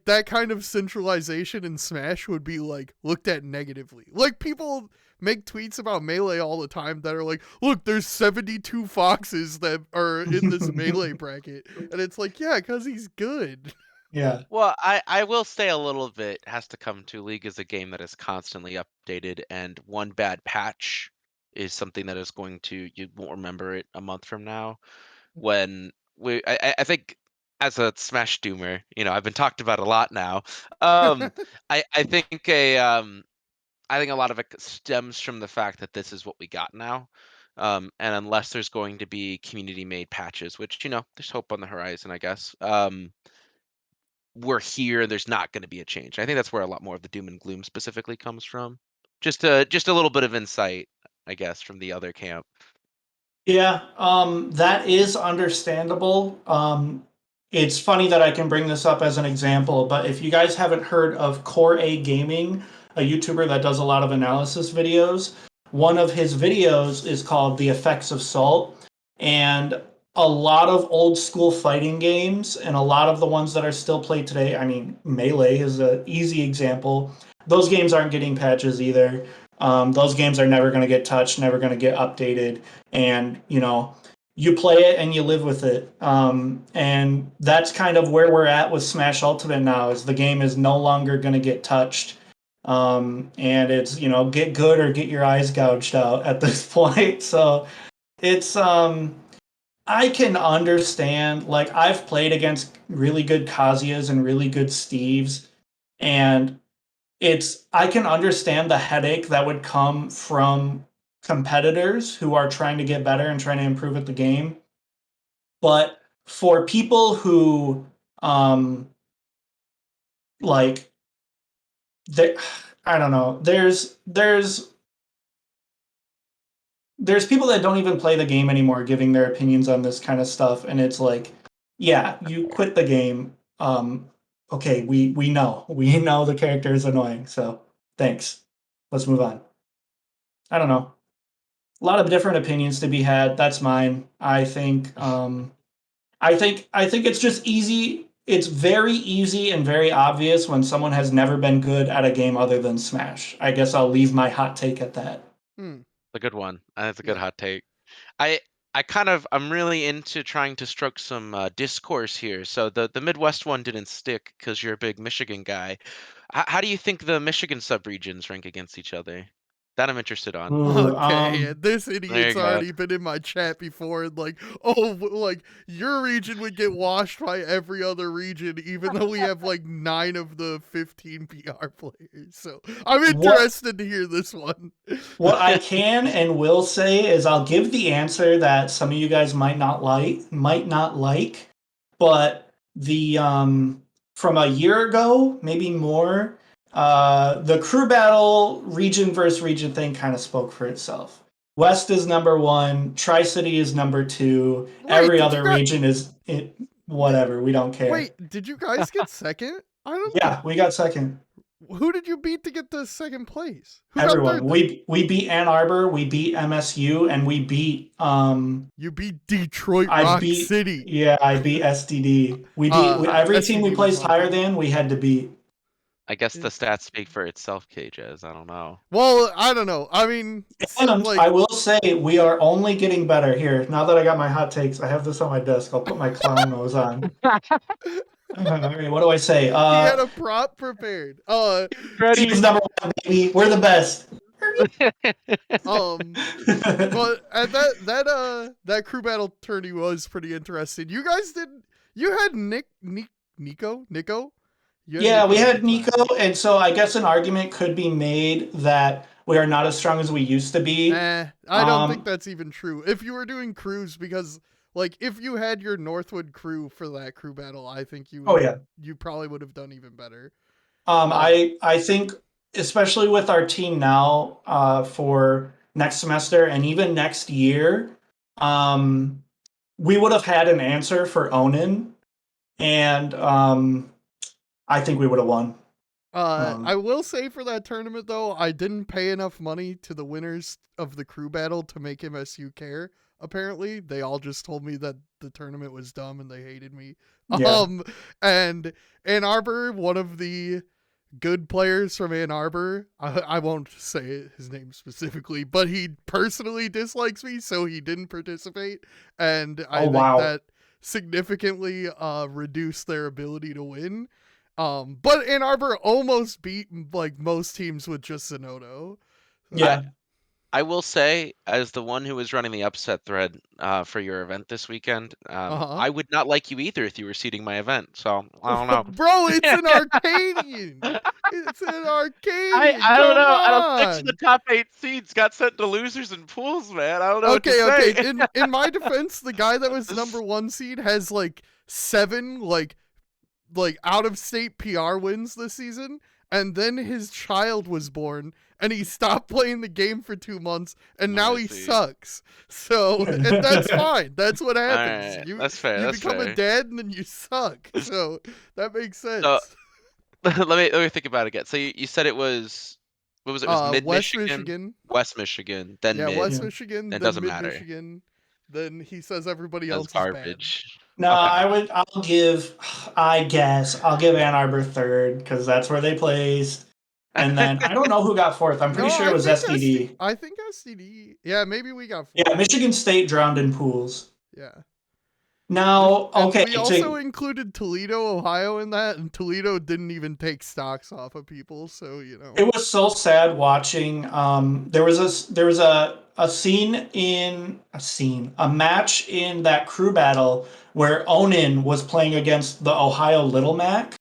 that kind of centralization in Smash would be like looked at negatively. Like people make tweets about Melee all the time that are like, look, there's 72 Foxes that are in this Melee bracket. And it's like, yeah, because he's good. Yeah. Well, I will say a little bit has to come to. League is a game that is constantly updated, and one bad patch is something that is going to, you won't remember it a month from now. When I think as a Smash Doomer, I've been talked about a lot now. I think I think a lot of it stems from the fact that this is what we got now. And unless there's going to be community made patches, which, there's hope on the horizon, I guess. We're here, there's not going to be a change. I think that's where a lot more of the doom and gloom specifically comes from. Just a little bit of insight, I guess, from the other camp. Yeah, that is understandable. It's funny that I can bring this up as an example, but if you guys haven't heard of Core A Gaming, a YouTuber that does a lot of analysis videos, one of his videos is called The Effects of Salt. And a lot of old school fighting games and a lot of the ones that are still played today, I mean, Melee is an easy example. Those games aren't getting patches either. Those games are never going to get touched, never going to get updated, and you play it and you live with it. And that's kind of where we're at with Smash Ultimate now. Is the game is no longer going to get touched, and it's get good or get your eyes gouged out at this point. So it's I can understand. Like, I've played against really good Kazuyas and really good Steves, and I can understand the headache that would come from competitors who are trying to get better and trying to improve at the game. But for people who like I don't know. There's people that don't even play the game anymore giving their opinions on this kind of stuff, and it's like, yeah, you quit the game. Okay, we know the character is annoying, so thanks. Let's move on. I don't know. A lot of different opinions to be had. That's mine. I think it's just easy. It's very easy and very obvious when someone has never been good at a game other than Smash. I guess I'll leave my hot take at that. Hmm. A good one. That's a good Yeah. hot take. I I'm really into trying to stroke some discourse here. So the Midwest one didn't stick because you're a big Michigan guy. How do you think the Michigan subregions rank against each other? That I'm interested on. Ooh, Okay, and this There you idiot's go. already been in my chat before and like, oh, like your region would get washed by every other region, even though we have like 9 of the 15 PR players. So I'm what interested to hear this one. what I can and will say is I'll give the answer that some of you guys might not like, but the from a year ago, maybe more, the crew battle region versus region thing kind of spoke for itself. West is number one, Tri City is number two, Wait, every did you other guys region is it wait, whatever, we don't care. wait, did you guys get second? I don't think Yeah, we got second. who did you beat to get the second place? Who got Everyone. third then? We beat Ann Arbor, we beat MSU, and we beat You beat Detroit I Rock beat City. yeah, I beat SDD. Every team we SCD was placed higher haunted. than, we had to beat. I guess the stats speak for itself, KJs. I don't know. Well, I don't know. I mean, And I like, will say we are only getting better here. Now that I got my hot takes, I have this on my desk. I'll put my clown nose on. All right, what do I say? he had a prop prepared. Team's number one, baby. We're the best. Um, but at that crew battle tourney was pretty interesting. You guys did. You had Nico. You had Yeah, we Nico in the had class. Nico, and so I guess an argument could be made that we are not as strong as we used to be. I don't think that's even true. If you were doing crews, because like if you had your Northwood crew for that crew battle, I think Oh yeah. you probably would have done even better. I think especially with our team now for next semester and even next year, we would have had an answer for Onan, and I think we would have won. I will say for that tournament though, I didn't pay enough money to the winners of the crew battle to make MSU care. Apparently, they all just told me that the tournament was dumb and they hated me. Yeah. And Ann Arbor, one of the good players from Ann Arbor, I won't say his name specifically, but he personally dislikes me, so he didn't participate, and I Oh think wow. that significantly reduced their ability to win. But Ann Arbor almost beat like most teams with just Zenodo. Yeah. I will say, as the one who was running the upset thread for your event this weekend, Uh I would not like you either if you were seeding my event. So I don't huh. know. Bro, it's an Arcadian. It's an Arcadian. I don't Come know. I don't. 6 of the on. top 8 seeds got sent to losers and pools, man. I don't know what to Okay, okay. say. In my defense, the guy that was number 1 seed has like 7 like out of state PR wins this season, and then his child was born and he stopped playing the game for 2 months and now I he see. sucks. So, and that's fine. That's what All happens. right, You that's fair. you That's become a fair. dad and then you suck. So, that makes So sense. let me think about it again. So you said it was what was it? It was mid West Michigan, Michigan. West Michigan, then Yeah, mid. West Yeah. Michigan, It then doesn't Mid matter. Michigan. Then he says everybody That's else is bad. garbage. No, Okay. I guess I'll give Ann Arbor third because that's where they placed. And then I don't know who got fourth. I'm pretty No, sure it was SDD. I think STD. Yeah, maybe we got 4. Yeah, Michigan State drowned in pools. Yeah. Now, And okay, we also included Toledo, Ohio in that, and Toledo didn't even take stocks off of people, so you know. it was so sad watching. A match in that crew battle where Onan was playing against the Ohio Little Mac,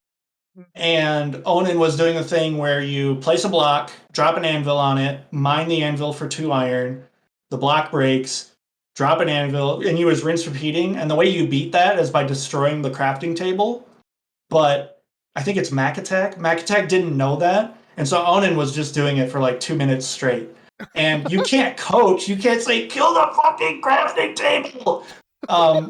and Onan was doing a thing where you place a block, drop an anvil on it, mine the anvil for 2 iron, the block breaks, drop an anvil, and you was rinse repeating. And the way you beat that is by destroying the crafting table. But I think it's Mac Attack. Mac Attack didn't know that, And so Onan was just doing it for like 2 minutes straight. And you can't coach. You can't say, kill the fucking crafting table.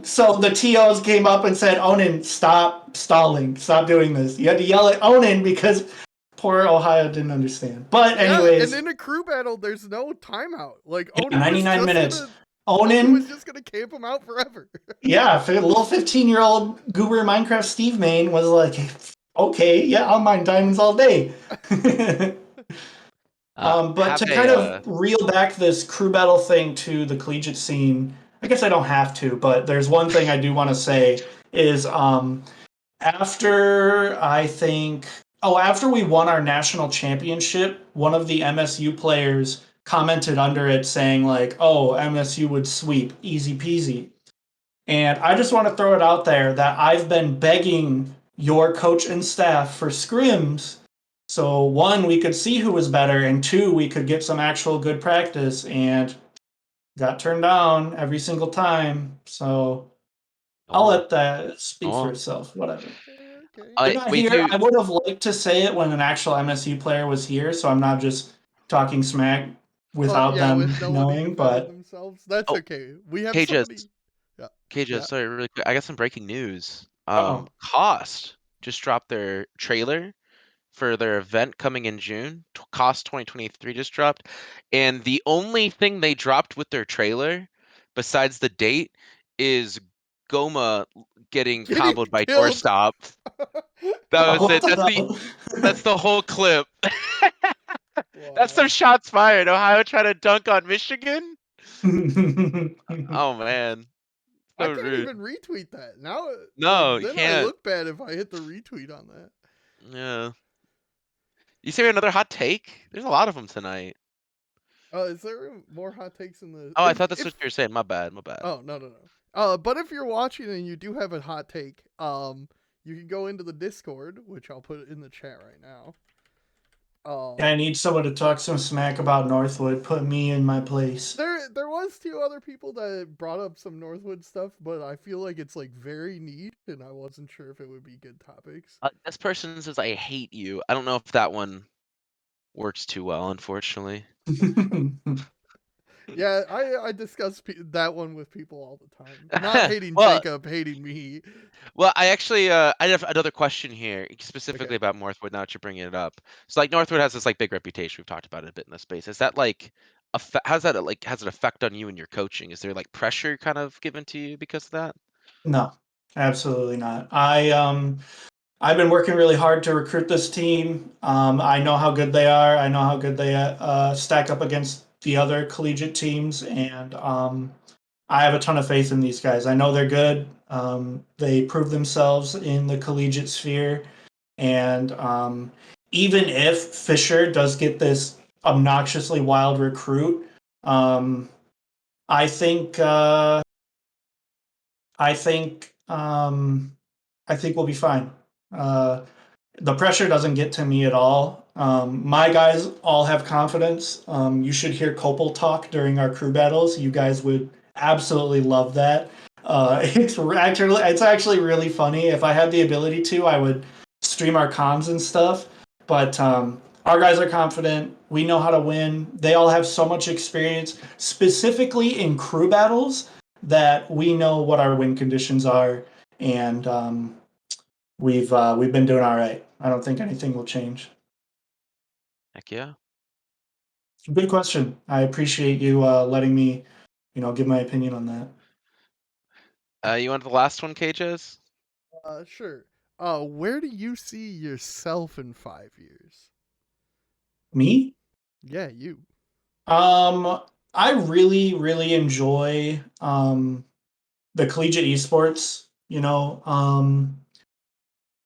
So the TOs came up and said, Onan, stop stalling. Stop doing this. You had to yell at Onan because poor Ohio didn't understand. But Yeah, and anyways, in a crew battle, there's no timeout. Like, yeah, Onan was 99 just minutes. gonna... Onan was Onan, just gonna camp him out forever. yeah, a little 15-year-old goober Minecraft Steve Main was like, okay, yeah, I'll mine diamonds all day. But Have to kind of a reel back this crew battle thing to the collegiate scene, I guess I don't have to, but there's one thing I do want to say is after I think, after we won our national championship, one of the MSU players commented under it saying like, "Oh, MSU would sweep, easy peasy." And I just want to throw it out there that I've been begging your coach and staff for scrims. So one, we could see who was better, and two, we could get some actual good practice. And got turned down every single time. So I'll oh, let that speak for oh. itself. Whatever. Okay. They're not We here. do. I would have liked to say it when an actual MSU player was here, so I'm not just talking smack without Yeah, them with nobody knowing. defending But themselves. That's Oh, okay. We have Cages, somebody. Yeah. Cages. Yeah. Sorry, really quick. I got some breaking news. oh, Cost just dropped their trailer for their event coming in June. Cost 2023 just dropped, and the only thing they dropped with their trailer, besides the date, is Goma getting Getting comboed by killed. Doorstop. That was what it. the That's the whole clip. That's some Wow. shots fired. Ohio trying to dunk on Michigan. hell? Oh man, I so can't rude. even retweet that. Now, like, No, you then I can't. look bad if I hit the retweet on that. Yeah. You say another hot take? There's a lot of them tonight. Is there more hot takes in the... Oh, I thought that's what you were saying. My bad. My bad. Oh, no. But if you're watching and you do have a hot take, you can go into the Discord, which I'll put in the chat right now. I need someone to talk some smack about Northwood. Put me in my place. There was two other people that brought up some Northwood stuff, but I feel like it's like very niche, and I wasn't sure if it would be good topics. This person says I hate you. I don't know if that one works too well, unfortunately. Yeah, I discuss that one with people all the time. Not hating well, Jacob, hating me. well, I actually I have another question here, Okay. specifically about Northwood. Now that you're bringing it up, so like Northwood has this like big reputation. We've talked about it a bit in this space. Is that like how's that like has an effect on you and your coaching? Is there like pressure kind of given to you because of that? No, absolutely not. I've been working really hard to recruit this team. I know how good they are. I know how good they stack up against the other collegiate teams, and I have a ton of faith in these guys. I know they're good. They prove themselves in the collegiate sphere, and even if Fisher does get this obnoxiously wild recruit, um, I think I think I think we'll be fine. Uh, the pressure doesn't get to me at all. My guys all have confidence. You should hear Copel talk during our crew battles. You guys would absolutely love that. It's actually really funny. If I had the ability to, I would stream our comms and stuff. But our guys are confident. We know how to win. They all have so much experience, specifically in crew battles, that we know what our win conditions are, and we've been doing all right. I don't think anything will change. Heck yeah. Good question. I appreciate you letting me, give my opinion on that. You want the last one, Cages? Sure. Where do you see yourself in 5 years? Me? Yeah, you. I really, really enjoy the collegiate esports,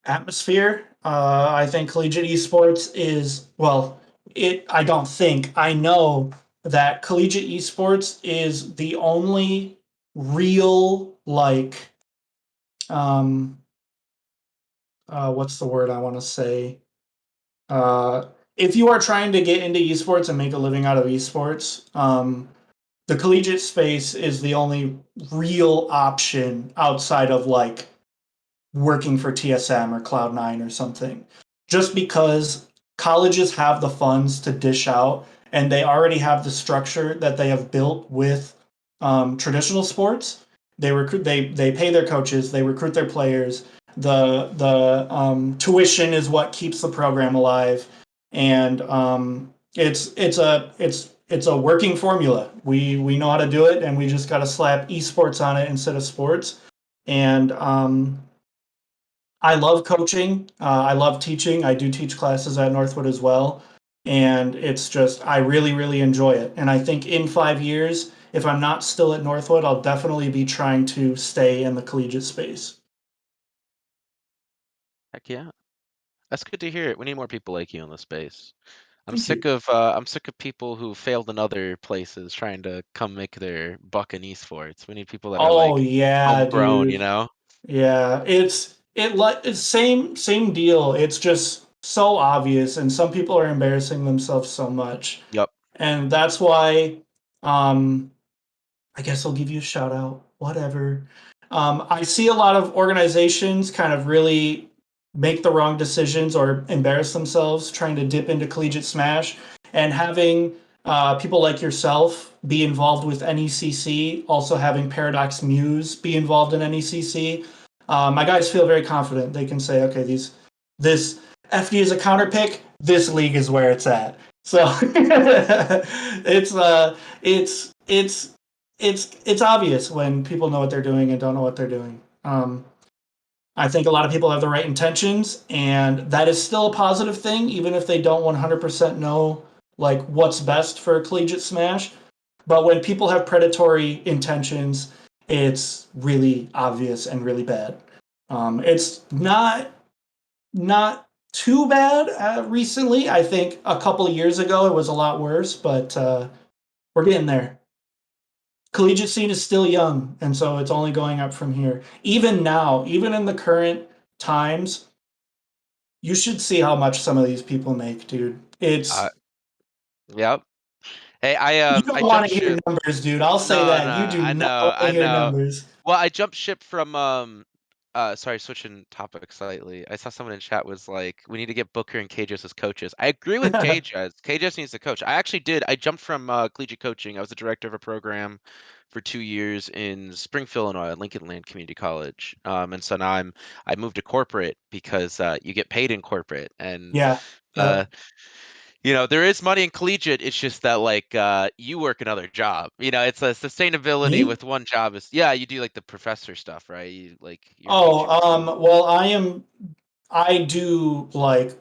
atmosphere. I think collegiate esports is, well, I don't think, I know that collegiate esports is the only real, like, um, what's the word I want to say? Uh, if you are trying to get into esports and make a living out of esports, the collegiate space is the only real option outside of working for TSM or Cloud9 or something. Just because colleges have the funds to dish out, and they already have the structure that they have built with traditional sports. They pay their coaches, they recruit their players. The tuition is what keeps the program alive, and it's a working formula. We know how to do it, and we just got to slap esports on it instead of sports. And I love coaching. I love teaching. I do teach classes at Northwood as well. And it's just, I really, really enjoy it. And I think in 5 years, if I'm not still at Northwood, I'll definitely be trying to stay in the collegiate space. Heck yeah. That's good to hear it. We need more people like you in the space. Thank you. I'm sick of people who failed in other places trying to come make their buck in esports. We need people that are Oh, like yeah, homegrown, you dude. know? Yeah, it's same deal. It's just so obvious, and some people are embarrassing themselves so much, Yep. and that's why um, I guess I'll give you a shout out. Whatever. I see a lot of organizations kind of really make the wrong decisions or embarrass themselves trying to dip into collegiate smash, and having people like yourself be involved with NECC, also having Paradox Muse be involved in NECC. My guys feel very confident. They can say, okay, this FD is a counter pick. This league is where it's at. So it's it's obvious when people know what they're doing and don't know what they're doing. I think a lot of people have the right intentions, and that is still a positive thing, even if they don't 100% know like what's best for collegiate Smash. But when people have predatory intentions, it's really obvious and really bad. It's not too bad recently. I think a couple of years ago it was a lot worse, but we're getting there. Collegiate scene is still young, and so it's only going up from here. Even now, even in the current times, you should see how much some of these people make, dude. Uh, It's yep. Hey, you I don't want jumped to hear ship. numbers, dude. I'll say No, no, that. You do I not know, want to I hear know. numbers. Well, I jumped ship from sorry, switching topics slightly. I saw someone in chat was like, we need to get Booker and KJS as coaches. I agree with KJS. KJS needs to coach. I actually did. I jumped from collegiate coaching. I was the director of a program for 2 years in Springfield, Illinois, at Lincoln Land Community College. And so now I moved to corporate because you get paid in corporate, and Yeah. uh, Yep. there is money in collegiate. It's just that like you work another job. It's a sustainability Me? with one job is yeah, you do like the professor stuff, right? You're Oh, teaching. So well, I do like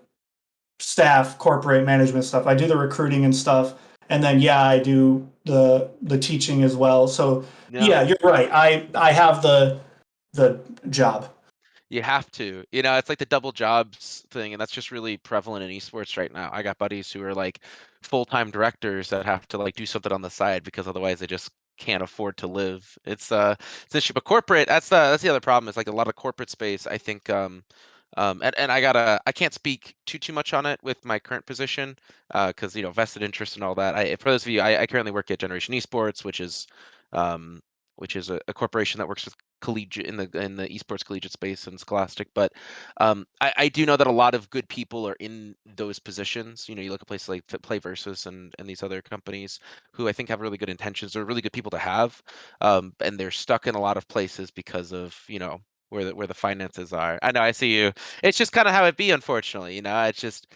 staff, corporate management stuff. I do the recruiting and stuff, and then yeah, I do the teaching as well. So yeah, yeah, you're right. I have the job. you have to. It's like the double jobs thing, and that's just really prevalent in esports right now. I got buddies who are like full-time directors that have to like do something on the side because otherwise they just can't afford to live. It's an issue. But corporate, that's the other problem. Is like a lot of corporate space. I think and I can't speak too much on it with my current position because vested interest and all that. For those of you, I currently work at Generation Esports, um which is a corporation that works with collegiate in the esports collegiate space and scholastic. But I do know that a lot of good people are in those positions. You look at places like Play Versus and these other companies who I think have really good intentions. They're really good people to have, and they're stuck in a lot of places because of where the finances are. I know, I see you. It's just kind of how it be, unfortunately. It's just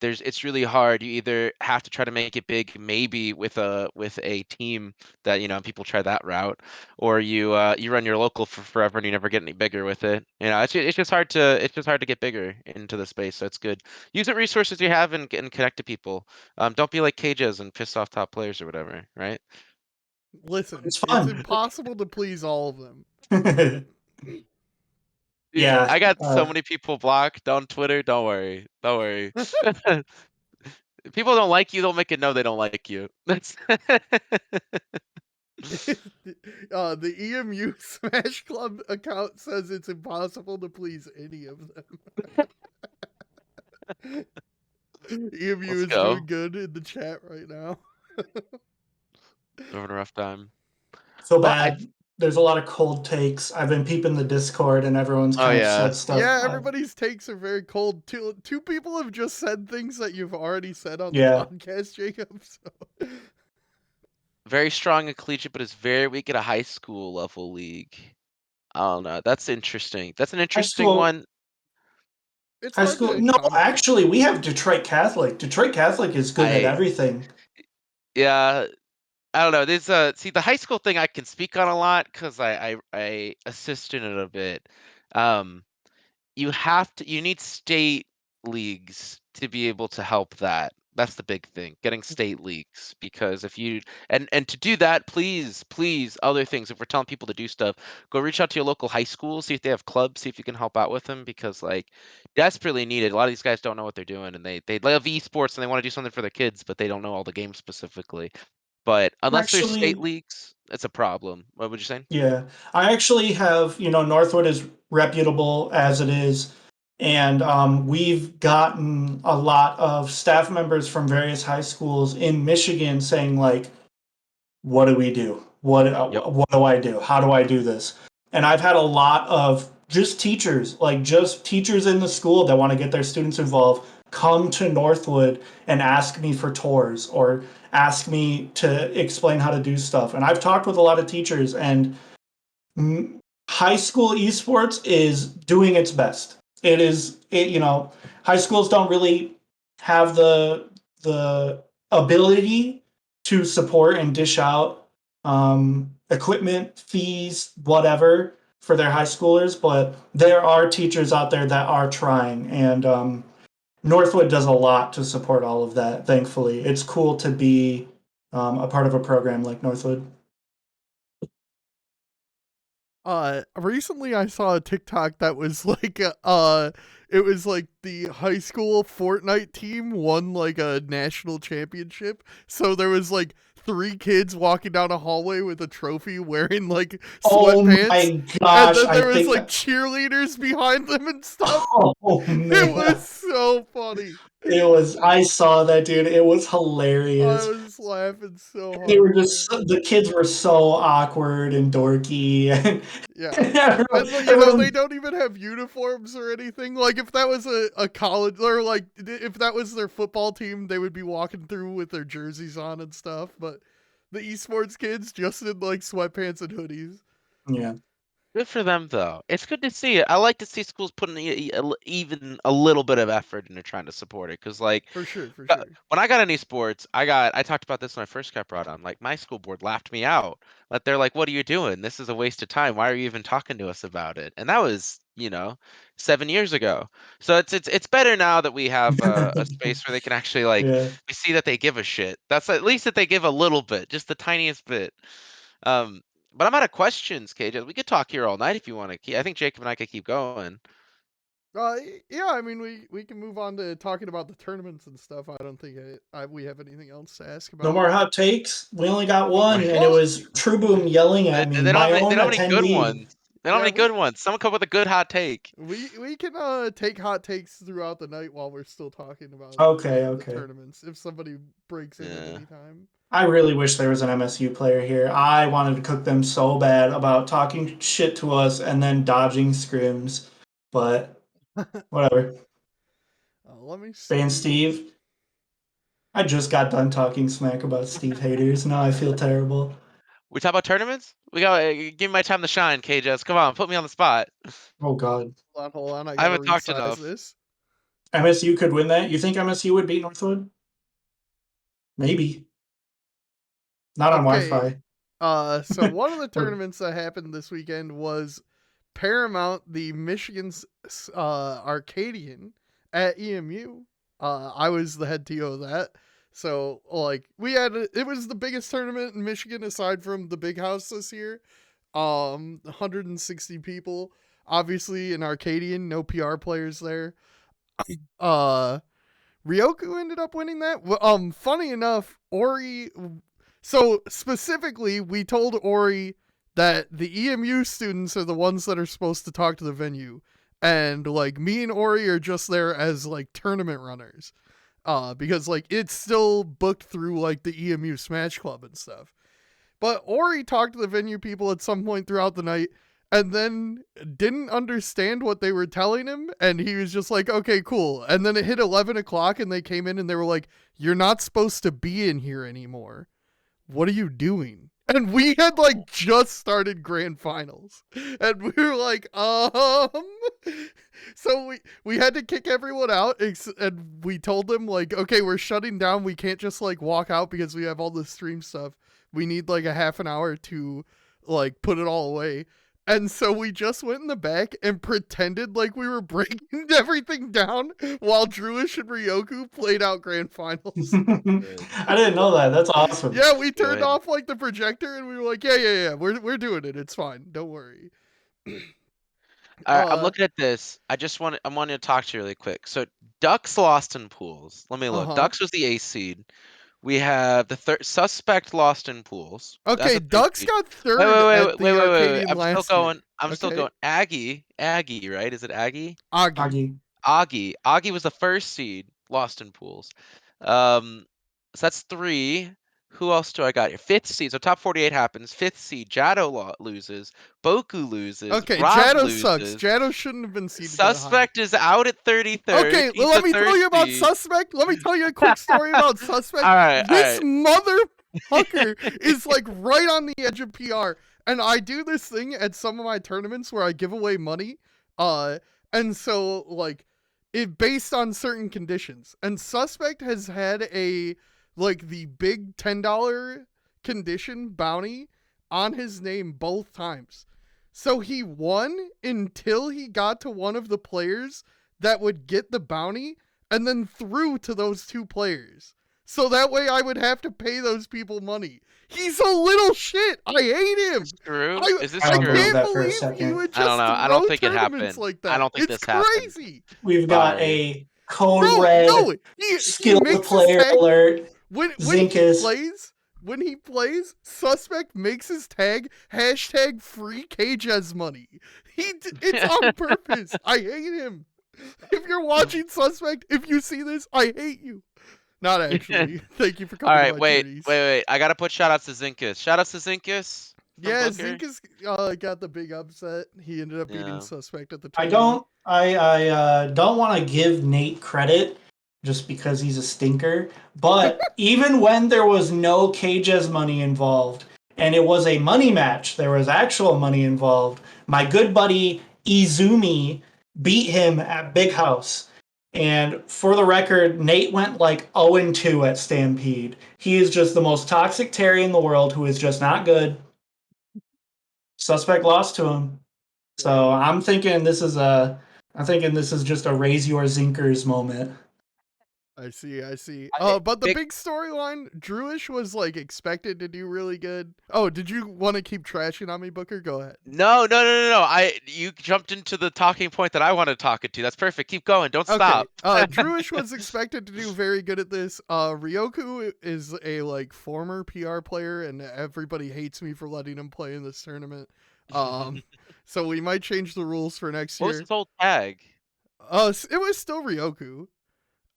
it's really hard. You either have to try to make it big, maybe with a team that people try that route, or you run your local for forever and you never get any bigger with it. It's just hard to get bigger into the space. So it's good. Use the resources you have and connect to people. Don't be like cages and piss off top players or whatever, right? Listen, It's it's fun. impossible to please all of them. Dude, Yeah. I got so many people blocked on Twitter. Don't worry. Don't worry. People don't like you, don't make it know they don't like you. That's The EMU Smash Club account says it's impossible to please any of them. EMU Let's is doing go. good in the chat right now. Having a rough time. So Well, I bad. there's a lot of cold takes. I've been peeping the Discord, and everyone's Oh kind of yeah. said stuff. Yeah, everybody's takes are very cold. Two people have just said things that you've already said on the Yeah. podcast, Jacob. So. Very strong in collegiate, but is very weak at a high school level league. I don't know. That's interesting. That's an High interesting school, one. It's high hard school. to No, comment. actually, we have Detroit Catholic. Detroit Catholic is good at I everything. yeah. I don't know. There's see the high school thing I can speak on a lot because I assist in it a bit. Um, you need state leagues to be able to help that. That's the big thing, getting state leagues, because if you and to do that, please other things, if we're telling people to do stuff, go reach out to your local high school, see if they have clubs, see if you can help out with them, because like desperately needed. A lot of these guys don't know what they're doing, and they love esports and they want to do something for their kids, but they don't know all the games specifically. But unless there's state Actually, leagues, it's a problem. What would you say? yeah, I actually have, Northwood is reputable as it is. And we've gotten a lot of staff members from various high schools in Michigan saying, like, what do we do? Yep. What do I do? How do I do this? And I've had a lot of just teachers, like just teachers in the school that want to get their students involved, come to Northwood and ask me for tours or ask me to explain how to do stuff. And I've talked with a lot of teachers, and high school esports is doing its best. High schools don't really have the ability to support and dish out equipment, fees, whatever for their high schoolers, but there are teachers out there that are trying, and Northwood does a lot to support all of that. Thankfully, it's cool to be a part of a program like Northwood. Recently I saw a TikTok that was like it was like the high school Fortnite team won like a national championship. So there was like 3 kids walking down a hallway with a trophy wearing like Oh sweatpants, my and gosh, then I there was think. like cheerleaders behind them and stuff. Oh It man, was so funny. it was. I saw that, dude. It was I hilarious. was laughing so They were hard, just man. the kids were so awkward and dorky, and Yeah. And they everyone. don't even have uniforms or anything. Like if that was a college, or like if that was their football team, they would be walking through with their jerseys on and stuff. But the esports kids just in like sweatpants and hoodies. Yeah, Good for them, though. It's good to see it. I like to see schools putting even a little bit of effort into trying to support it. Because, like, For sure, for uh, sure. when I got into sports, I talked about this when I first got brought on. Like, my school board laughed me out. Like, they're like, "What are you doing? This is a waste of time. Why are you even talking to us about it?" And that was, 7 years ago. So it's better now that we have a space where they can actually like yeah. we see that they give a shit. That's at least that they give a little bit, just the tiniest bit. Um, but I'm out of questions, KJ. We could talk here all night if you want to keep. I think Jacob and I could keep going. Yeah. I mean, we can move on to talking about the tournaments and stuff. I don't think we have anything else to ask No about. more hot takes. We only got No. one, and it Well, was True Boom yelling They, at me, they don't my have any. They own don't have any good attendee. ones. They don't have yeah, any good ones. Someone come up with a good hot take. we can take hot takes throughout the night while we're still talking about Okay, the okay. tournaments. If somebody breaks in at Yeah. any time. I really wish there was an MSU player here. I wanted to cook them so bad about talking shit to us and then dodging scrims, but whatever. Let me Ban see. Steve. I just got done talking smack about Steve haters. Now I feel terrible. We talk about tournaments. We got. Give me my time to shine, KJ. Come on, put me on the spot. Oh God. Hold on. I I gotta haven't talked resize enough. this. MSU could win that. You think MSU would beat Northwood? Maybe. Not on Okay. Wi-Fi. So one of the Or tournaments that happened this weekend was Paramount, the Michigan's Arcadian at EMU. I was the head TO of that. So like it was the biggest tournament in Michigan aside from the big house this year. 160 people. Obviously an Arcadian, no PR players there. Uh Ryoku ended up winning that. Funny enough, Ori. So specifically, we told Ori that the EMU students are the ones that are supposed to talk to the venue, and like me and Ori are just there as like tournament runners, because like it's still booked through like the EMU Smash Club and stuff. But Ori talked to the venue people at some point throughout the night and then didn't understand what they were telling him. And he was just like, okay, cool. And then it hit 11 o'clock and they came in and they were like, you're not supposed to be in here anymore. What are you doing? And we had like just started grand finals. And we were like, So we had to kick everyone out, and we told them like, okay, we're shutting down. We can't just like walk out because we have all the stream stuff. We need like a half an hour to like put it all away. And so we just went in the back and pretended like we were breaking everything down while Druish and Ryoku played out grand finals. I didn't know that. That's awesome. Yeah, we turned Good. off like the projector and we were like, yeah, we're doing it. It's fine. Don't worry. All right, I'm looking at this. I wanted to talk to you really quick. So Ducks lost in pools. Let me look. Uh-huh. Ducks was the A seed. We have the third suspect lost in pools. That's Okay, a third Ducks seed. got third Wait, at the Arcadian I'm still last going. year. I'm still Okay. going. Aggie, right? Is it Aggie? Augie. Augie was the first seed, lost in pools. So that's 3. Who else do I got here? 5th seed. So top 48 happens. 5th seed, Jado loses. Boku loses. Okay, Rob Jado loses. sucks. Jado shouldn't have been seeded that high. Suspect is out at 33rd. Okay, He's let the me tell third you about seed. Suspect. Let me tell you a quick story about Suspect. All right, This motherfucker is like right on the edge of PR. And I do this thing at some of my tournaments where I give away money. And so like it based on certain conditions. And Suspect has had a like the big $10 condition bounty on his name both times. So he won until he got to one of the players that would get the bounty and then threw to those 2 players. So that way I would have to pay those people money. He's a little shit. I hate him. True? Is this I don't true? believe can't that for a believe he second. would just I don't know. I don't throw think it tournaments happened. like that. I don't think it's this happened. crazy. We've got Sorry. a code Bro, red no, he skilled makes his player tag alert. when Zinkus. he plays, Suspect makes his tag hashtag free KJ's money. It's on purpose. I hate him. If you're watching Suspect, if you see this, I hate you. Not actually. Thank you for All coming right, to my wait. tourneys. I gotta put shout outs to Zinkus. Shout outs to Zinkus. from Yeah, Booker. Zinkus got the big upset. He ended up beating Yeah. Suspect at the I tourney. don't want to give Nate credit just because he's a stinker, but even when there was no KJ's money involved and it was a money match, there was actual money involved. My good buddy Izumi beat him at Big House. And for the record, Nate went like 0-2 at Stampede. He is just the most toxic Terry in the world who is just not good. Suspect lost to him. So I'm thinking this is just a raise your zinkers moment. I see. I- But the big- big storyline, Druish was like expected to do really good. Oh, did you want to keep trashing on me, Booker? Go ahead. No. You jumped into the talking point that I want to talk to. That's perfect. Keep going. Don't stop. Druish was expected to do very good at this. Ryoku is a like former PR player, and everybody hates me for letting him play in this tournament. So we might change the rules for next What was year. his old tag? It was still Ryoku.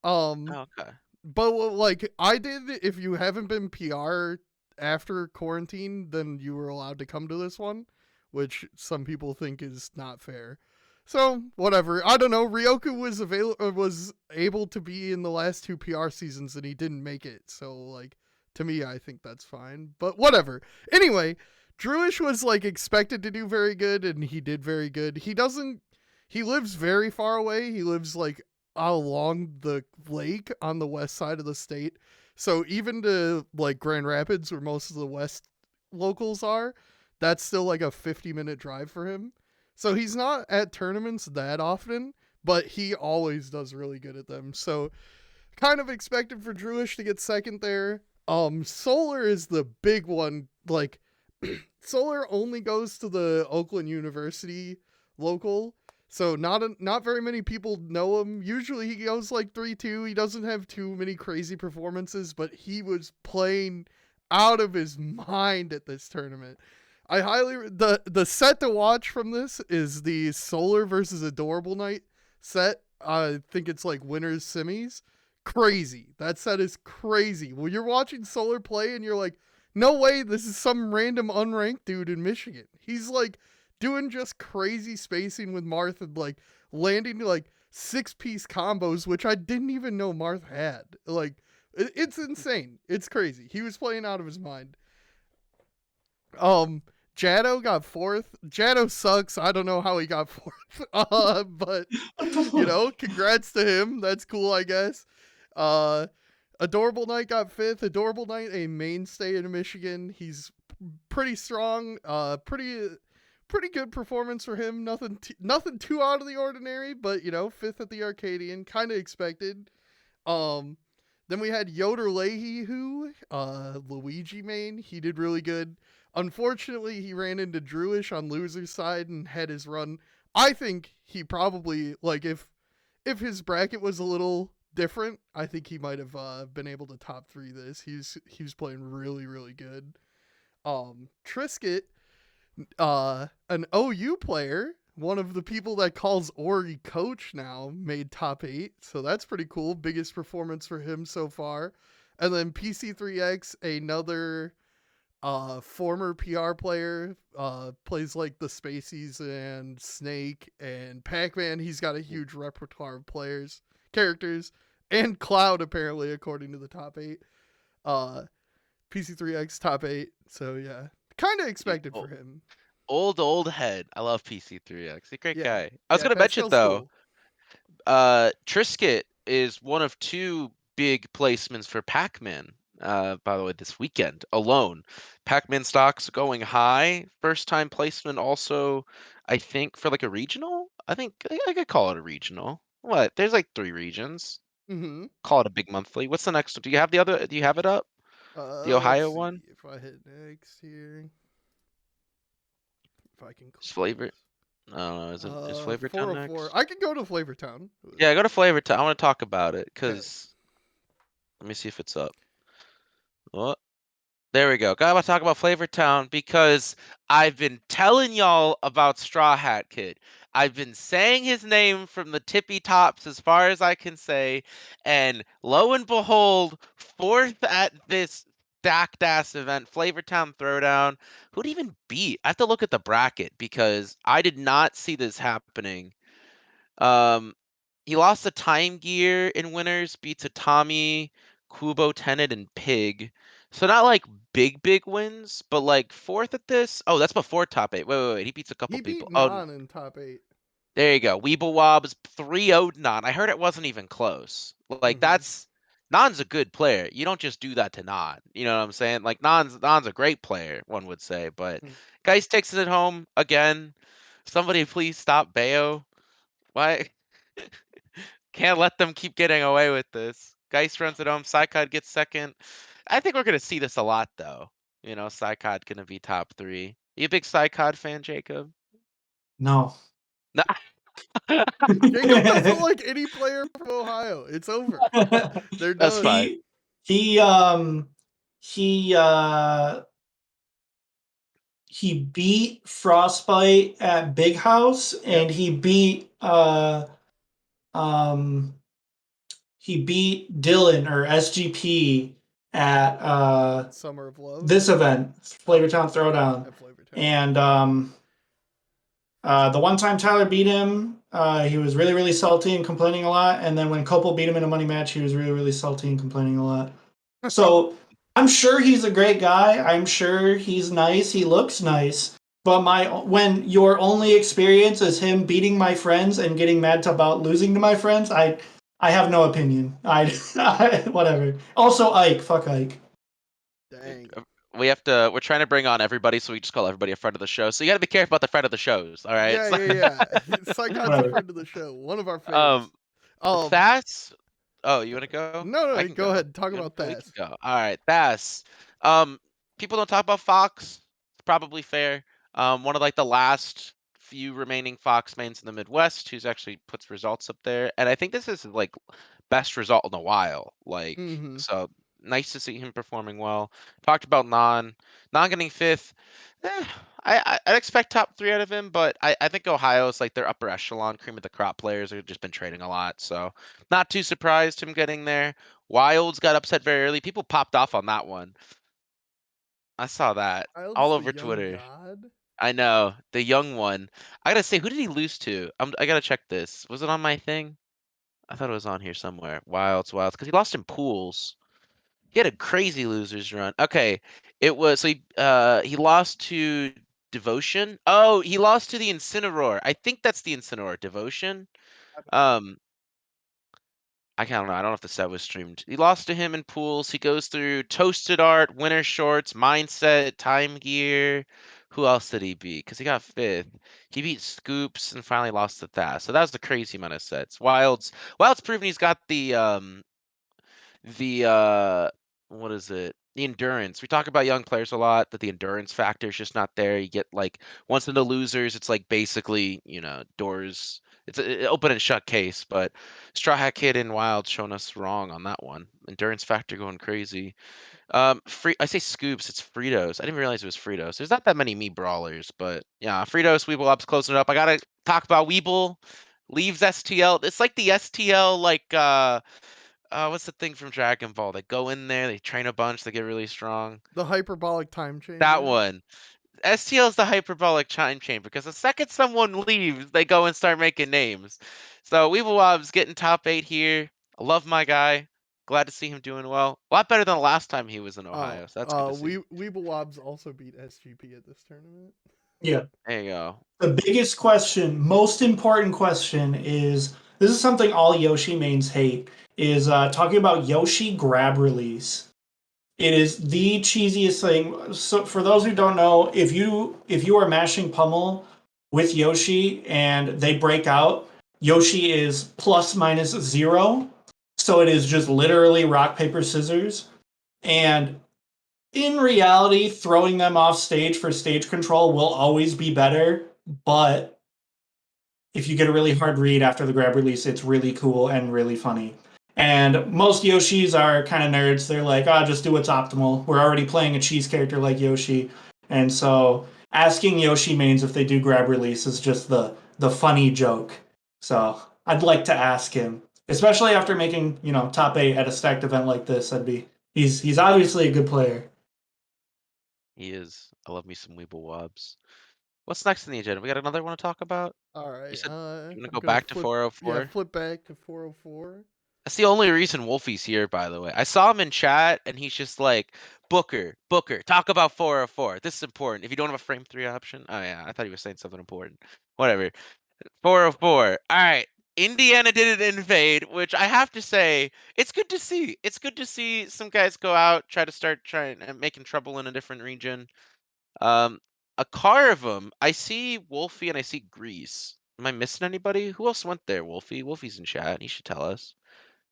Oh, okay. But like I did, if you haven't been PR after quarantine, then you were allowed to come to this one, which some people think is not fair. So whatever. I don't know. Ryoku was able to be in the last 2 PR seasons and he didn't make it. So like to me, I think that's fine. But whatever. Anyway, Druish was like expected to do very good and he did very good. He lives very far away. He lives like along the lake on the west side of the state. So even to like Grand Rapids, where most of the west locals are, that's still like a 50-minute drive for him. So he's not at tournaments that often, but he always does really good at them. So kind of expected for Druish to get second there. Solar is the big one. Like Solar only goes to the Oakland University local. So not very many people know him. Usually he goes like 3-2. He doesn't have too many crazy performances, but he was playing out of his mind at this tournament. The set to watch from this is the Solar versus Adorable Night set. I think it's like winners semis. Crazy. That set is crazy. When you're watching Solar play and you're like, no way, this is some random unranked dude in Michigan. He's like doing just crazy spacing with Marth and like landing like 6-piece combos, which I didn't even know Marth had. Like, it's insane. It's crazy. He was playing out of his mind. Um, Jado got fourth. Jado sucks. I don't know how he got fourth. But congrats to him. That's cool, I guess. Uh, Adorable Knight got fifth. Adorable Knight, a mainstay in Michigan. He's pretty strong. Pretty good performance for him. Nothing too out of the ordinary, but fifth at the Arcadian, kind of expected. Um, then we had Yoder Leahy, who Luigi main. He did really good. Unfortunately, he ran into Druish on loser's side and had his run. I think he probably if his bracket was a little different, I think he might have been able to top 3 this. He was playing really really good. Trisket, an OU player, one of the people that calls Ori coach now, made top 8, so that's pretty cool. Biggest performance for him so far. And then PC3X, another former PR player, plays like the Spaceys and Snake and Pac-Man. He's got a huge repertoire of characters, and Cloud apparently, according to the top 8. PC3X top 8. So yeah, kind of expected for him. Old head. I love PC3X. He's a great Yeah, guy. I was yeah. gonna mention Pascal's though, cool. Trisket is one of 2 big placements for Pac-Man. By the way, this weekend alone, Pac-Man stocks going high. First time placement, also, I think for like a regional. I think I could call it a regional. What? There's like 3 regions. Mm-hmm. Call it a big monthly. What's the next one? Do you have the other? Do you have it up? The Let's Ohio see one? if I hit next here. If I can Is click Flavor? this. No, is Flavortown 404. next? I can go to Flavortown. Yeah, go to Flavortown. I want to talk about it Okay. because let me see if it's up. What? There we go. Gotta talk about Flavortown because I've been telling y'all about Straw Hat Kid. I've been saying his name from the tippy tops as far as I can say, and lo and behold, fourth at this stacked ass event, Flavortown Throwdown. Who'd even beat? I have to look at the bracket because I did not see this happening. Um, he lost to Time Gear in winners, beats a Tommy, Kubo, Tenet, and Pig. So not like big wins, but like fourth at this. Oh, that's before top 8. Wait. He beats a couple He people. beat Oh, Non in top 8. there you go. Weeble Wobs 3-0'd Non. I heard it wasn't even close. Like Mm-hmm. that's Non's a good player. You don't just do that to Non. You know what I'm saying? Like Non's a great player, one would say, but Geist takes it home again. Somebody please stop Bayo. Why? Can't let them keep getting away with this. Geist runs it home. Psychod gets second. I think we're gonna see this a lot, though. Psychod gonna be top 3. You a big Psychod fan, Jacob? No. No. Jacob doesn't like any player from Ohio. It's over. They're That's done. fine. he um he uh he beat Frostbite at Big House, and Yep. um he beat Dylan or SGP at Summer of Love. this event, Oh, Flavortown Throwdown. at Flavortown. And the one time Tyler beat him, he was really, really salty and complaining a lot. And then when Copel beat him in a money match, he was really, really salty and complaining a lot. So I'm sure he's a great guy. I'm sure he's nice. He looks nice. But when your only experience is him beating my friends and getting mad about losing to my friends, I have no opinion. Whatever. Also, Ike. Fuck Ike. Dang. We're trying to bring on everybody, so we just call everybody a friend of the show. So you gotta be careful about the friend of the shows, all right? Yeah. Psychod's a Whatever. friend of the show. One of our fans. Um, Um, Thas. Oh, you want to go? I no, can go go. ahead. Talk You wanna about go? We can that. go. All right, Thas. Um, People don't talk about Fox. It's probably fair. One of like the last few remaining Fox mains in the Midwest who's actually puts results up there, and I think this is like best result in a while. Like, Mm-hmm. so nice to see him performing well. Talked about Non getting fifth. I'd expect top 3 out of him, but I think Ohio's like their upper echelon cream of the crop players who've just been trading a lot. So not too surprised him getting there. Wilds got upset very early. People popped off on that one. I saw that Child's all the over young Twitter. god. I know the young one. I gotta say, who did he lose to? I gotta check this. Was it on my thing? I thought it was on here somewhere. Wilds, because he lost in pools. He had a crazy losers run. Okay, it was so he lost to Devotion. Oh, he lost to the Incineroar. I think that's the Incineroar. Devotion. Um, I don't know. I don't know if the set was streamed. He lost to him in pools. He goes through Toasted Art, Winter Shorts, Mindset, Time Gear. Who else did he beat? Because he got fifth. He beat Scoops and finally lost to that. So that was the crazy amount of sets. Wild's proven he's got the what is it? The endurance. We talk about young players a lot, that the endurance factor is just not there. You get like once in the losers, it's like basically, doors. It's an open and shut case, but Straw Hat Kid and Wild showing us wrong on that one. Endurance factor going crazy. I say Scoops, it's Fritos. I didn't realize it was Fritos. There's not that many me brawlers, but yeah, Fritos, Weeble Up's closing it up. I gotta talk about Weeble. Leaves STL. It's like the STL what's the thing from Dragon Ball? They go in there, they train a bunch, they get really strong. The hyperbolic time That chamber. one. STL is the hyperbolic chime chamber because the second someone leaves, they go and start making names. So Weeblewob's getting top 8 here. I love my guy. Glad to see him doing well. A lot better than the last time he was in Oh, Ohio. So that's good to see. Weeblewobs also beat SGP at this tournament. Yeah. There you go. The biggest question, most important question is this is something all Yoshi mains hate is talking about Yoshi grab release. It is the cheesiest thing. So for those who don't know, if you are mashing pummel with Yoshi and they break out, Yoshi is plus minus 0. So it is just literally rock paper scissors. And in reality, throwing them off stage for stage control will always be better, but if you get a really hard read after the grab release, it's really cool and really funny. And most Yoshis are kind of nerds. They're like, just do what's optimal. We're already playing a cheese character like Yoshi. And so asking Yoshi mains if they do grab release is just the funny joke. So I'd like to ask him, especially after making, top 8 at a stacked event like this. He's obviously a good player. He is. I love me some Weeblewobs. What's next in the agenda? We got another one to talk about? All You right. said you want to I'm go gonna back to flip. Yeah, 404? flip back to 404. That's the only reason Wolfie's here, by the way. I saw him in chat, and he's just like, Booker, talk about 404. This is important. If you don't have a frame 3 option. Oh, yeah, I thought he was saying something important. Whatever. 404. All right. Indiana did it invade, which I have to say, it's good to see. It's good to see some guys go out, trying and making trouble in a different region. A car of them. I see Wolfie and I see Grease. Am I missing anybody? Who else went there, Wolfie? Wolfie's in chat. He should tell us.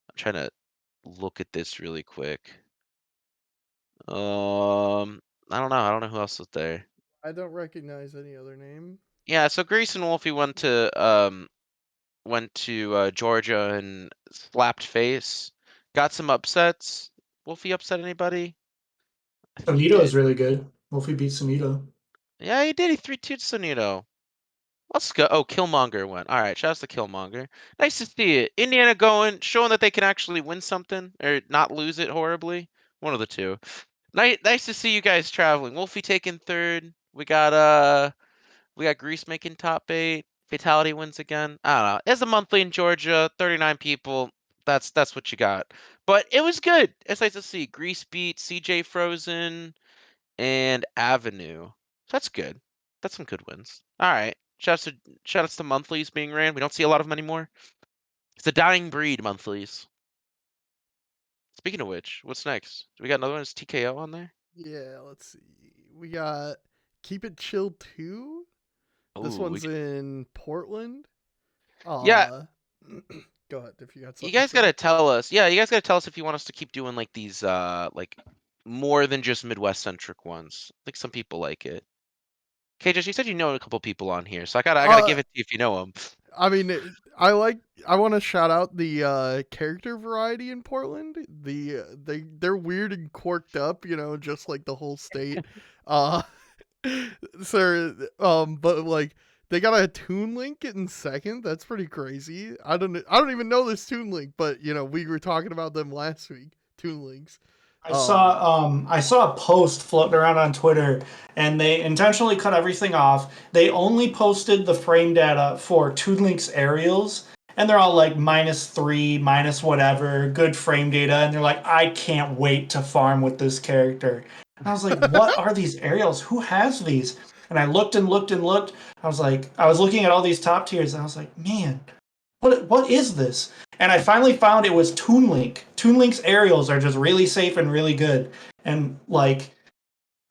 I'm trying to look at this really quick. I don't know. I don't know who else was there. I don't recognize any other name. Yeah, so Grease and Wolfie went to Georgia and slapped face. Got some upsets. Wolfie upset anybody? I think he Sonito did. is really good. Wolfie beats Sonito. Yeah, he did. He 3-2'd Sonito. Let's go. Oh, Killmonger went. All right, shouts to Killmonger. Nice to see it. Indiana going, showing that they can actually win something or not lose it horribly. One of the two. Nice to see you guys traveling. Wolfie taking third. We got Grease making top 8. Fatality wins again. I don't know. It's a monthly in Georgia, 39 people. That's what you got. But it was good. It's nice to see. Grease beat CJ Frozen and Avenue. That's good. That's some good wins. All right. Shoutouts to monthlies being ran. We don't see a lot of them anymore. It's a dying breed, monthlies. Speaking of which, what's next? Do we got another one? Is TKO on there? Yeah, let's see. We got Keep It Chill 2. This Oh, one's in Portland. yeah. Go ahead if you got You something to guys say. gotta tell us. Yeah, you guys gotta tell us if you want us to keep doing like these like more than just Midwest centric ones. I think some people like it. KJ, you said you know a couple people on here, so I gotta Uh, give it to you if you know them. I mean, I want to shout out the character variety in Portland. They're weird and quirked up, just like the whole state. Uh, but like they got a Toon Link in second. That's pretty crazy. I don't even know this Toon Link, but we were talking about them last week. Toon Links. Um, I saw a post floating around on Twitter, and they intentionally cut everything off. They only posted the frame data for Toon Link's aerials, and they're all like -3, minus whatever, good frame data, and they're like, I can't wait to farm with this character. And I was like, what are these aerials? Who has these? And I looked and looked and looked. I was like, I was looking at all these top tiers, and I was like, man, what is this? And I finally found it was Toon Link. Toon Link's aerials are just really safe and really good. And like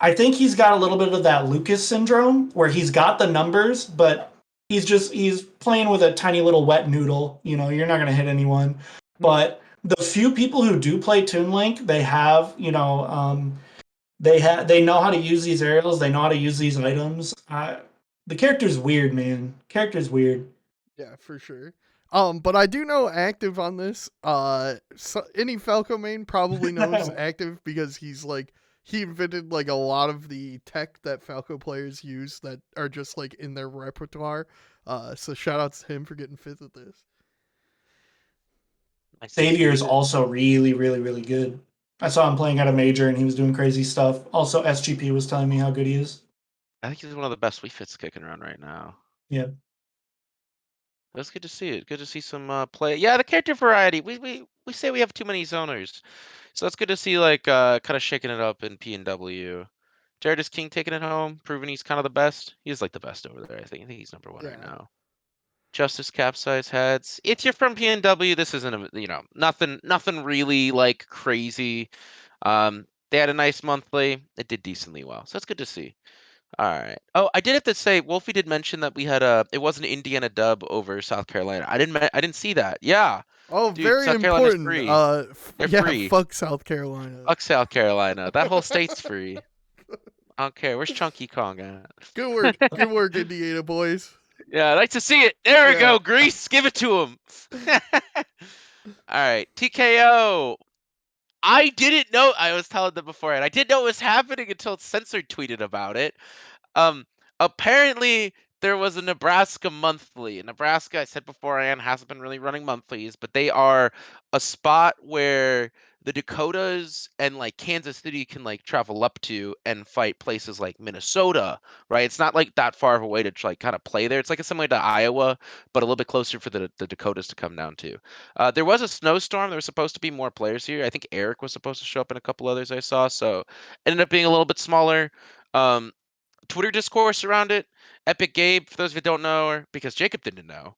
I think he's got a little bit of that Lucas syndrome where he's got the numbers, but he's playing with a tiny little wet noodle. You know, you're not gonna hit anyone. But the few people who do play Toon Link, they have, they know how to use these aerials, they know how to use these items. The character's weird, man. Character's weird. yeah, for sure. But I do know Active on this. So any Falco main probably knows Active because he invented like a lot of the tech that Falco players use that are just like in their repertoire. So shout out to him for getting fifth at this. Nice to Xavier see is it. also really, really, really good. I saw him playing at a major and he was doing crazy stuff. Also, SGP was telling me how good he is. I think he's one of the best Wii Fits kicking around right now. Yeah. That's good to see it. Good to see some play. Yeah, the character variety. We say we have too many zoners, so it's good to see like kind of shaking it up in PNW. Jared is King taking it home, proving he's kind of the best. He's like the best over there. I think he's number one right Yeah. now. Justice Capsize heads. If you're from PNW, this isn't nothing really like crazy. They had a nice monthly. It did decently well, so that's good to see. All right. Oh, I did have to say, Wolfie did mention that we had it was an Indiana dub over South Carolina. I didn't see that. Yeah, Oh, dude, very South Carolina's important. free. They're Yeah, free. fuck South Carolina. Fuck South Carolina. That whole state's free. I don't care. Where's Chunky Kong at? Good work, Indiana boys. Yeah, I'd like to see it. There we Yeah. go. Grease, give it to him. All right, TKO. I didn't know. I was telling them before, and I didn't know it was happening until Censored tweeted about it. Um, Apparently there was a Nebraska monthly. Nebraska, I said beforehand, hasn't been really running monthlies, but they are a spot where the Dakotas and like Kansas City can like travel up to and fight places like Minnesota, right? It's not like that far of a way to like kind of play there. It's like similar to Iowa, but a little bit closer for the Dakotas to come down to. There was a snowstorm. There was supposed to be more players here. I think Eric was supposed to show up and a couple others I saw, so it ended up being a little bit smaller. Um, Twitter discourse around it. Epic Gabe, for those of you who don't know, or because Jacob didn't know,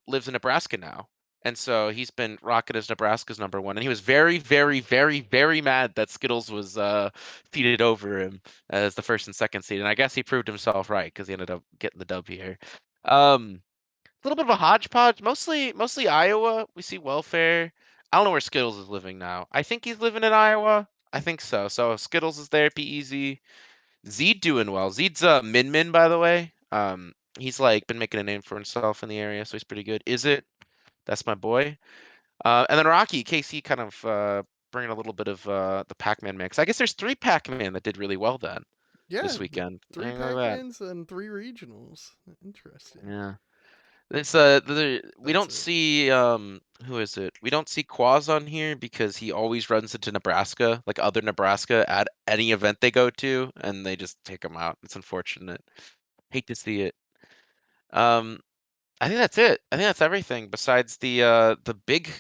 lives in Nebraska now. And so he's been rocking as Nebraska's number one. And he was very, very, very, very mad that Skittles was feeded over him as the first and second seed. And I guess he proved himself right because he ended up getting the dub here. A little bit of a hodgepodge, mostly Iowa. We see welfare. I don't know where Skittles is living now. I think he's living in Iowa. I think so. So Skittles is there, be easy. Zed doing well. Zed's Min Min, by the way. He's like been making a name for himself in the area, so he's pretty good. Is it? That's my boy. And then Rocky KC kind of bringing a little bit of the Pac-Man mix. I guess there's 3 Pac-Man that did really well then Yeah, this weekend. three Look at that. Pac-Mans and 3 regionals. Interesting. Yeah. It's we That's don't it. see who is it? We don't see Quaz on here because he always runs into Nebraska, like other Nebraska at any event they go to, and they just take him out. It's unfortunate. Hate to see it. Um, I think that's it. I think that's everything besides the big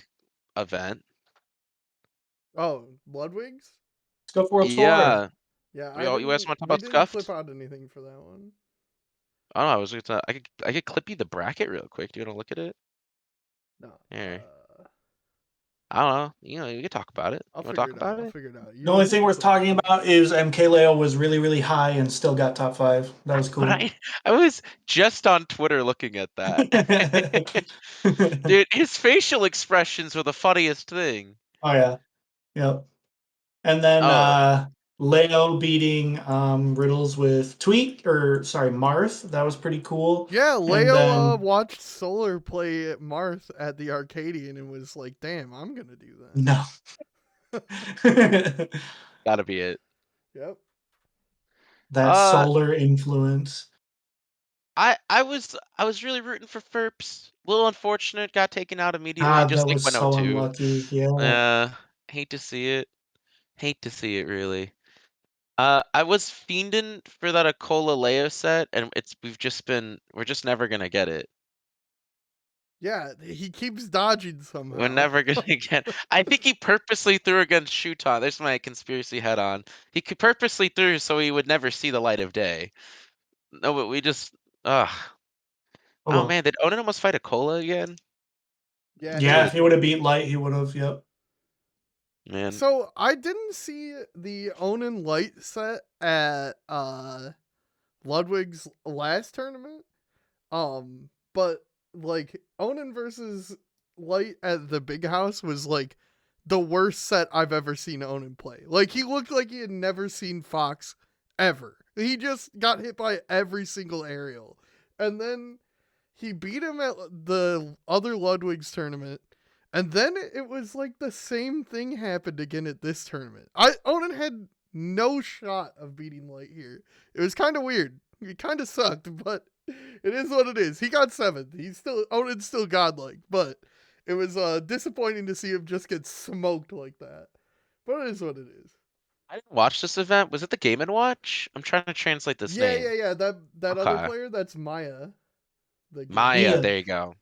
event. Oh, Bloodwigs? Let's go for a tour. Yeah. Yeah, You guys want to talk we about didn't clip Scuffed? out anything for that one. I don't know. I could clip you the bracket real quick. Do you want to look at it? No. Here. I don't know. You can talk about it. I'll You want to talk figure it out. about I'll it? figure it out. The You only look thing for worth something talking funny. about is MKLeo was really, really high and still got top 5. That was But cool. I was just on Twitter looking at that. Oh Dude, his facial expressions were the funniest thing. yeah. Yep. And then Oh, Leo beating Riddles with Tweet or sorry, Marth. That was pretty cool. Yeah, And Leo then watched Solar play Marth at the Arcadian and was like, damn, I'm going to do no. that. gotta be it. Yep. That Uh, solar influence. I was really rooting for Ferps. A little unfortunate, got taken out immediately, God, that just like was so 102. unlucky. Yeah. Uh, Hate to see it. Hate to see it, really. I was fiending for that Akola Leo set, and we're just never gonna get it. Yeah, he keeps dodging We're somehow. never gonna get. I think he purposely threw against Shuton. There's my conspiracy head on. He could purposely threw so he would never see the light of day. No, but we just. Ugh. Oh Oh well. man, did Onan almost fight Akola again? Yeah, He he Yeah, would if have. he would have beat Light, he would have. Yep. Man. So I didn't see the Onan Light set at Ludwig's last tournament. But like Onan versus Light at the big house was like the worst set I've ever seen Onan play. Like he looked like he had never seen Fox ever. He just got hit by every single aerial. And then he beat him at the other Ludwig's tournament. And then it was like the same thing happened again at this tournament. Onan had no shot of beating Light here. It was kind of weird. It kind of sucked, but it is what it is. He got seventh. Onan's still godlike, but it was disappointing to see him just get smoked like that. But it is what it is. I didn't watch this event. Was it the Game and Watch? I'm trying to translate this name. Yeah. That other Okay. player, that's Maya, the game and Maya, Mia. watch. there you go.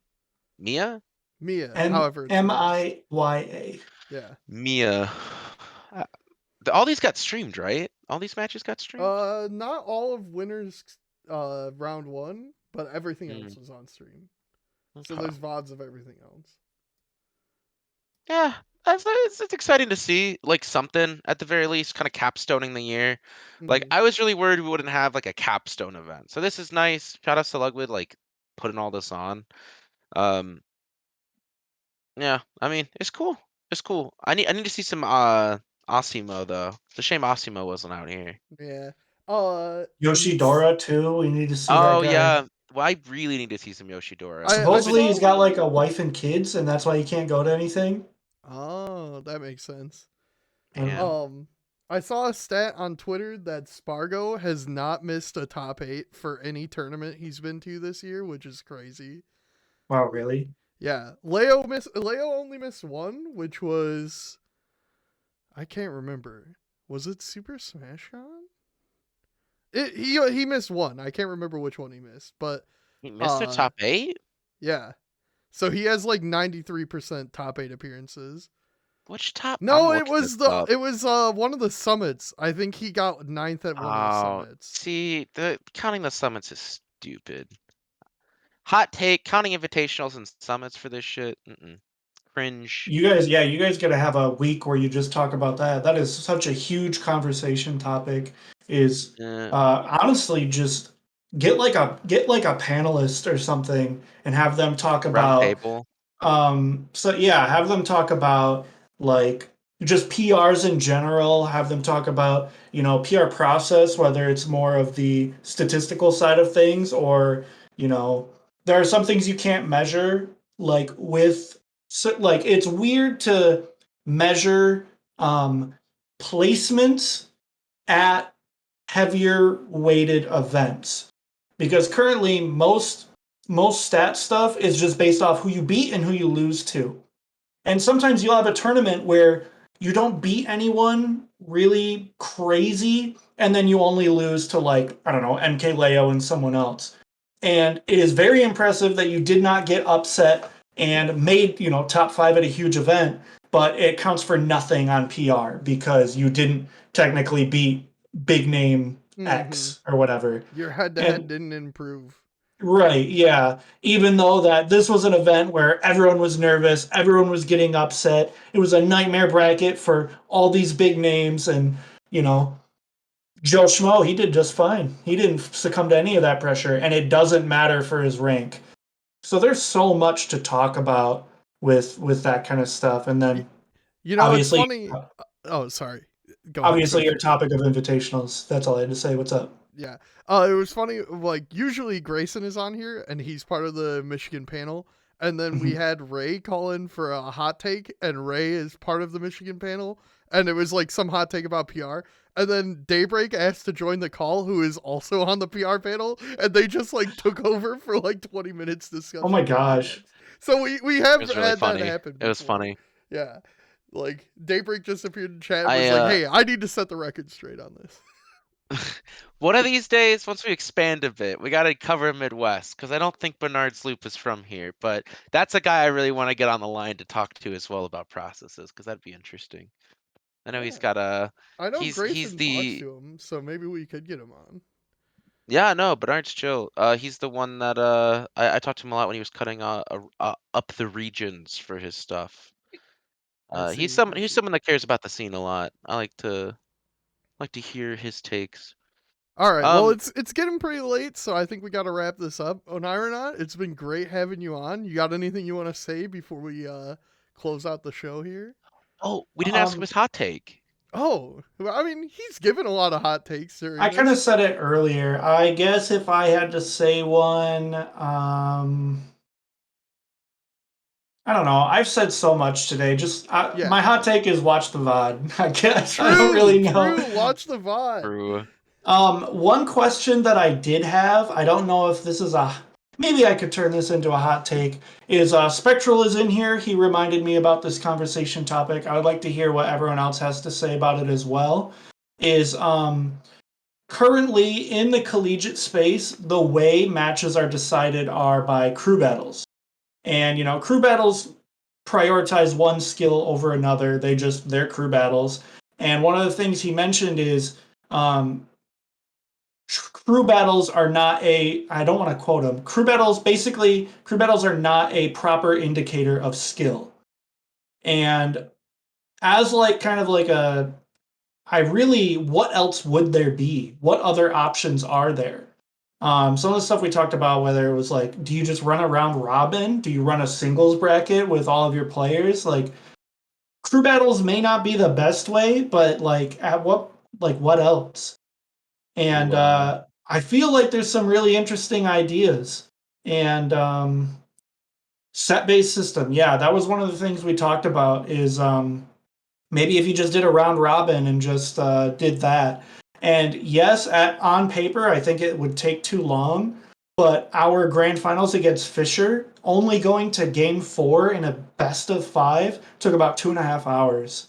Mia? Mia, M however it's M pronounced. I Y A. Yeah. Mia. Uh, all these got streamed, right? All these matches got streamed? Not all of winners round one, but everything else Mm, was on stream. So okay. there's VODs of everything else. Yeah, it's exciting to see like something at the very least, kind of capstoning the year. Like Mm-hmm. I was really worried we wouldn't have like a capstone event, so this is nice. Shout out to Lugwood, like putting all this on. Um, yeah, I mean it's cool. It's cool. I need to see some Osimo though. It's a shame Osimo wasn't out here. Yeah. It's Yoshidora too. We need to see that Oh guy. yeah, well I really need to see some Yoshidora. I I've been Supposedly saw he's got like a one. wife and kids, and that's why he can't go to anything. Oh, that makes sense. I don't man. know. I saw a stat on Twitter that Spargo has not missed a top 8 for any tournament he's been to this year, which is crazy. Wow, really? Yeah, Leo only missed one, which was I can't remember. Was it Super Smash Con? He missed one. I can't remember which one he missed, but Mr. uh Top 8? yeah. So he has like 93% top 8 appearances. Which top? I'm No, looking this up. it was one of the summits. I think he got ninth at one of the Oh, summits. see, the counting the summits is stupid. Hot take, counting invitationals and summits for this shit. Cringe. You guys, yeah, you guys got to have a week where you just talk about that. That is such a huge conversation topic. Is Uh, honestly just get like a panelist or something and have them talk round about table. so yeah, have them talk about like just PRs in general, have them talk about, you know, PR process, whether it's more of the statistical side of things or, you know, there are some things you can't measure like with so, like it's weird to measure placements at heavier weighted events because currently most stat stuff is just based off who you beat and who you lose to. And sometimes you'll have a tournament where you don't beat anyone really crazy, and then you only lose to like, I don't know, MK Leo and someone else. And it is very impressive that you did not get upset and made, you know, top five at a huge event, but it counts for nothing on PR because you didn't technically beat big name Mm-hmm. X or whatever. Your head to head And didn't improve. right, yeah. Even though that this was an event where everyone was nervous, everyone was getting upset. It was a nightmare bracket for all these big names and, you know, Joe Schmo, he did just fine. He didn't succumb to any of that pressure and it doesn't matter for his rank. So there's so much to talk about with that kind of stuff and then You know, it's obviously funny. Oh, sorry. Go ahead. obviously Finish your it. topic of invitationals. That's all I had to say. What's up? Yeah. It was funny. Like usually Grayson is on here and he's part of the Michigan panel. And then we had Ray call in for a hot take, and Ray is part of the Michigan panel. And it was like some hot take about PR. And then Daybreak asked to join the call, who is also on the PR panel, and they just like took over for like 20 minutes Oh my discussing gosh. nonsense. So we It have was really had that funny. happen It was before. funny. Yeah. Like Daybreak just appeared in chat and I was like, "Hey, I need to set the record straight on this." one of these days, once we expand a bit, we got to cover Midwest because I don't think Bernard's Loop is from here. But that's a guy I really want to get on the line to talk to as well about processes because that'd be interesting. I know he's Yeah, got a I know he's Grayson talks the to him, so maybe we could get him on. yeah, no, Bernard's chill. He's the one that I talked to him a lot when he was cutting up the regions for his stuff. I He's see. someone I he's see. someone that cares about the scene a lot. I like to hear his takes. All right. Well, Um, it's getting pretty late, so I think we got to wrap this up. Oneironaut, it's been great having you on. You got anything you want to say before we close out the show here? oh, we didn't ask him Um, his hot take. Oh, well, I mean, he's given a lot of hot takes I during kind of this. said it earlier. I guess if I had to say one, I don't know. I've said so much today. Just Yeah. my hot take is watch the VOD. I guess I don't True, really know. true. Watch the VOD. True. One question that I did have, I don't know if this is maybe I could turn this into a hot take, is Spectral is in here. He reminded me about this conversation topic. I would like to hear what everyone else has to say about it as well. Is currently in the collegiate space, the way matches are decided are by crew battles. And, crew battles prioritize one skill over another. They're crew battles. And one of the things he mentioned is um, crew battles are not I don't want to quote him. Crew battles are not a proper indicator of skill. And as like kind of like what else would there be? What other options are there? Some of the stuff we talked about, whether it was like, do you just run a round robin? Do you run a singles bracket with all of your players? Like, crew battles may not be the best way, but what else? And Ooh, I feel like there's some really interesting ideas. And set based system, yeah, that was one of the things we talked about. Is maybe if you just did a round robin and just did that. And yes, on paper, I think it would take too long. But our grand finals against Fisher, only going to game 4 in a best of 5, took about 2.5 hours.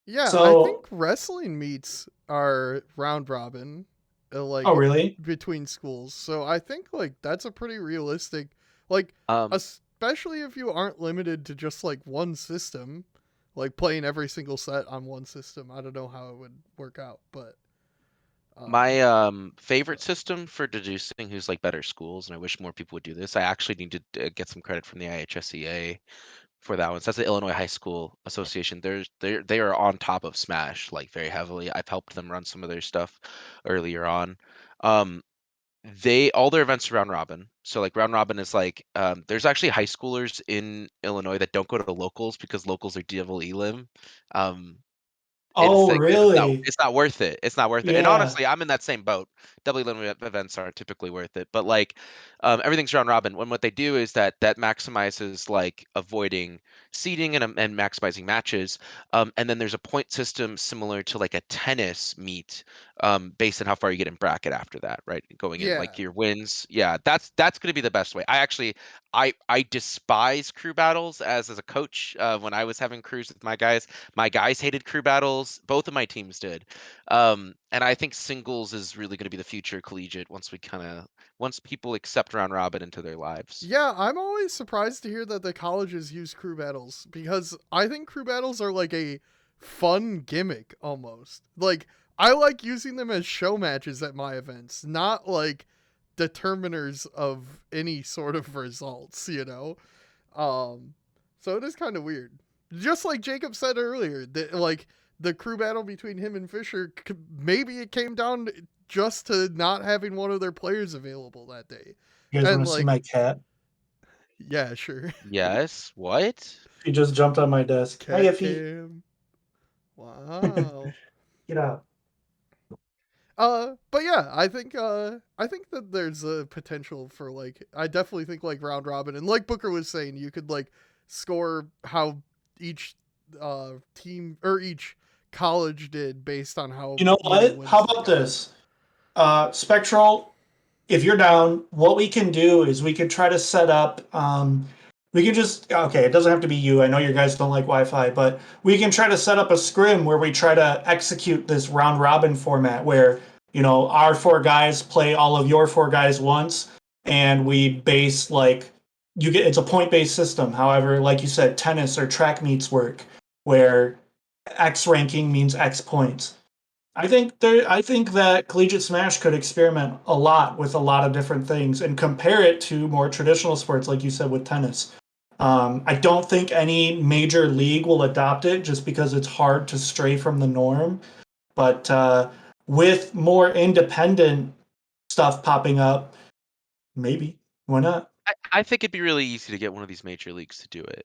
Yeah, I think So, wrestling meets are round robin, oh, like really? between schools. So I think like that's a pretty realistic, like um, especially if you aren't limited to just like one system, like playing every single set on one system. I don't know how it would work out, but um, my favorite system for deducing who's like better schools, and I wish more people would do this. I actually need to get some credit from the IHSEA for that one. So that's the Illinois High School Association. They are on top of Smash like very heavily. I've helped them run some of their stuff earlier on. Um, they all their events are round robin. So like round robin is like there's actually high schoolers in Illinois that don't go to locals because locals are devil elim. Um, it's Oh, like it's not really? it's not worth it. It's not worth it. And Yeah. honestly, I'm in that same boat. Double limit events aren't typically worth it. But like everything's round robin. When what they do is that maximizes like avoiding seeding and maximizing matches. And then there's a point system similar to like a tennis meet, based on how far you get in bracket after that, right? Going in yeah, like your wins. Yeah, that's gonna be the best way. I despise crew battles as a coach. When I was having crews with my guys hated crew battles. Both of my teams did. And I think singles is really going to be the future collegiate once people accept round robin into their lives. yeah. I'm always surprised to hear that the colleges use crew battles because I think crew battles are like a fun gimmick almost. Like I like using them as show matches at my events, not like determiners of any sort of results, you know? Um so it is kind of weird. Just like Jacob said earlier, that like the crew battle between him and Fisher, maybe it came down just to not having one of their players available that day. You guys want And to see like, my cat? yeah, sure. Yes. What? He just jumped on my desk. Hi, Cat Effie. cam. Wow. Get out. But yeah, I think that there's a potential for like I definitely think like round robin and like Booker was saying, you could like score how each team or each college did based on how You know many what? How wins they about got. this? Spectral, if you're down, what we can do is we could try to set up We can just, okay, it doesn't have to be you. I know you guys don't like Wi-Fi, but we can try to set up a scrim where we try to execute this round robin format where, our four guys play all of your four guys once, and we base like it's a point-based system. However, like you said, tennis or track meets work where X ranking means X points. I think that Collegiate Smash could experiment a lot with a lot of different things and compare it to more traditional sports, like you said with tennis. I don't think any major league will adopt it just because it's hard to stray from the norm. But with more independent stuff popping up, maybe. Why not? I think it'd be really easy to get one of these major leagues to do it.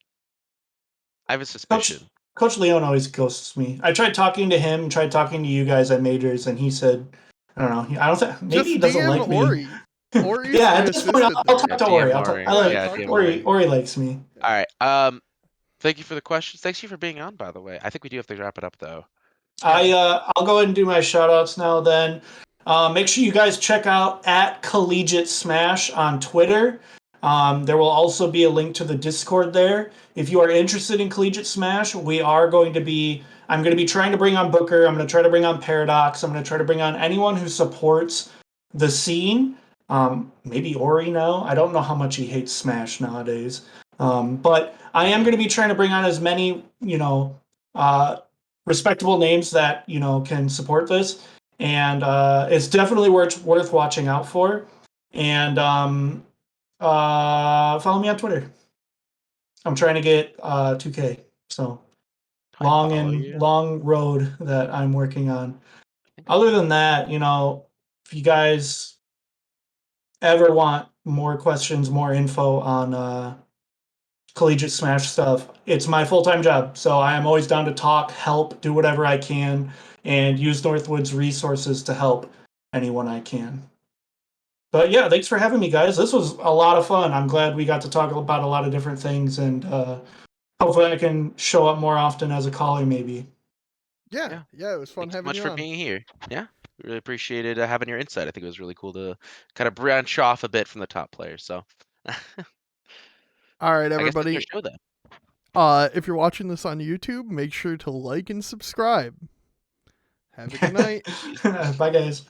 I have a Coach suspicion. Coach Leone always ghosts me. I tried talking to him, tried talking to you guys at majors, and he said, I don't know. I don't think maybe he Just doesn't DM like me. Ori. Ori's Yeah, my at this point, assistant I'll there. talk to DM Ori. I Maury. like Yeah, Yeah, talk DM to Ori. Ori. Maury. Ori likes me. All right. Thank you for the questions. Thanks you for being on, by the way. I think we do have to wrap it up though. I'll go ahead and do my shout outs now then. Make sure you guys check out at Collegiate Smash on Twitter. There will also be a link to the Discord there. If you are interested in Collegiate Smash, I'm going to be trying to bring on Booker. I'm going to try to bring on Paradox. I'm going to try to bring on anyone who supports the scene. Maybe Ori now. I don't know how much he hates Smash nowadays. But I am going to be trying to bring on as many, uh, respectable names that can support this, and it's definitely worth watching out for. And follow me on Twitter. I'm trying to get 2K, so I follow you. long road that I'm working on. Other than that, if you guys ever want more questions, more info on Collegiate Smash stuff, it's my full-time job. So I am always down to talk, help, do whatever I can, and use Northwood's resources to help anyone I can. But yeah, thanks for having me, guys. This was a lot of fun. I'm glad we got to talk about a lot of different things, and hopefully I can show up more often as a caller, maybe. Yeah, Yeah. yeah, it was fun Thanks so having much you for on. being here. Yeah. We really appreciated having your insight. I think it was really cool to kind of branch off a bit from the top players. So All right, I guess that's our everybody. show then. If you're watching this on YouTube, make sure to like and subscribe. Have a good night. Bye, guys.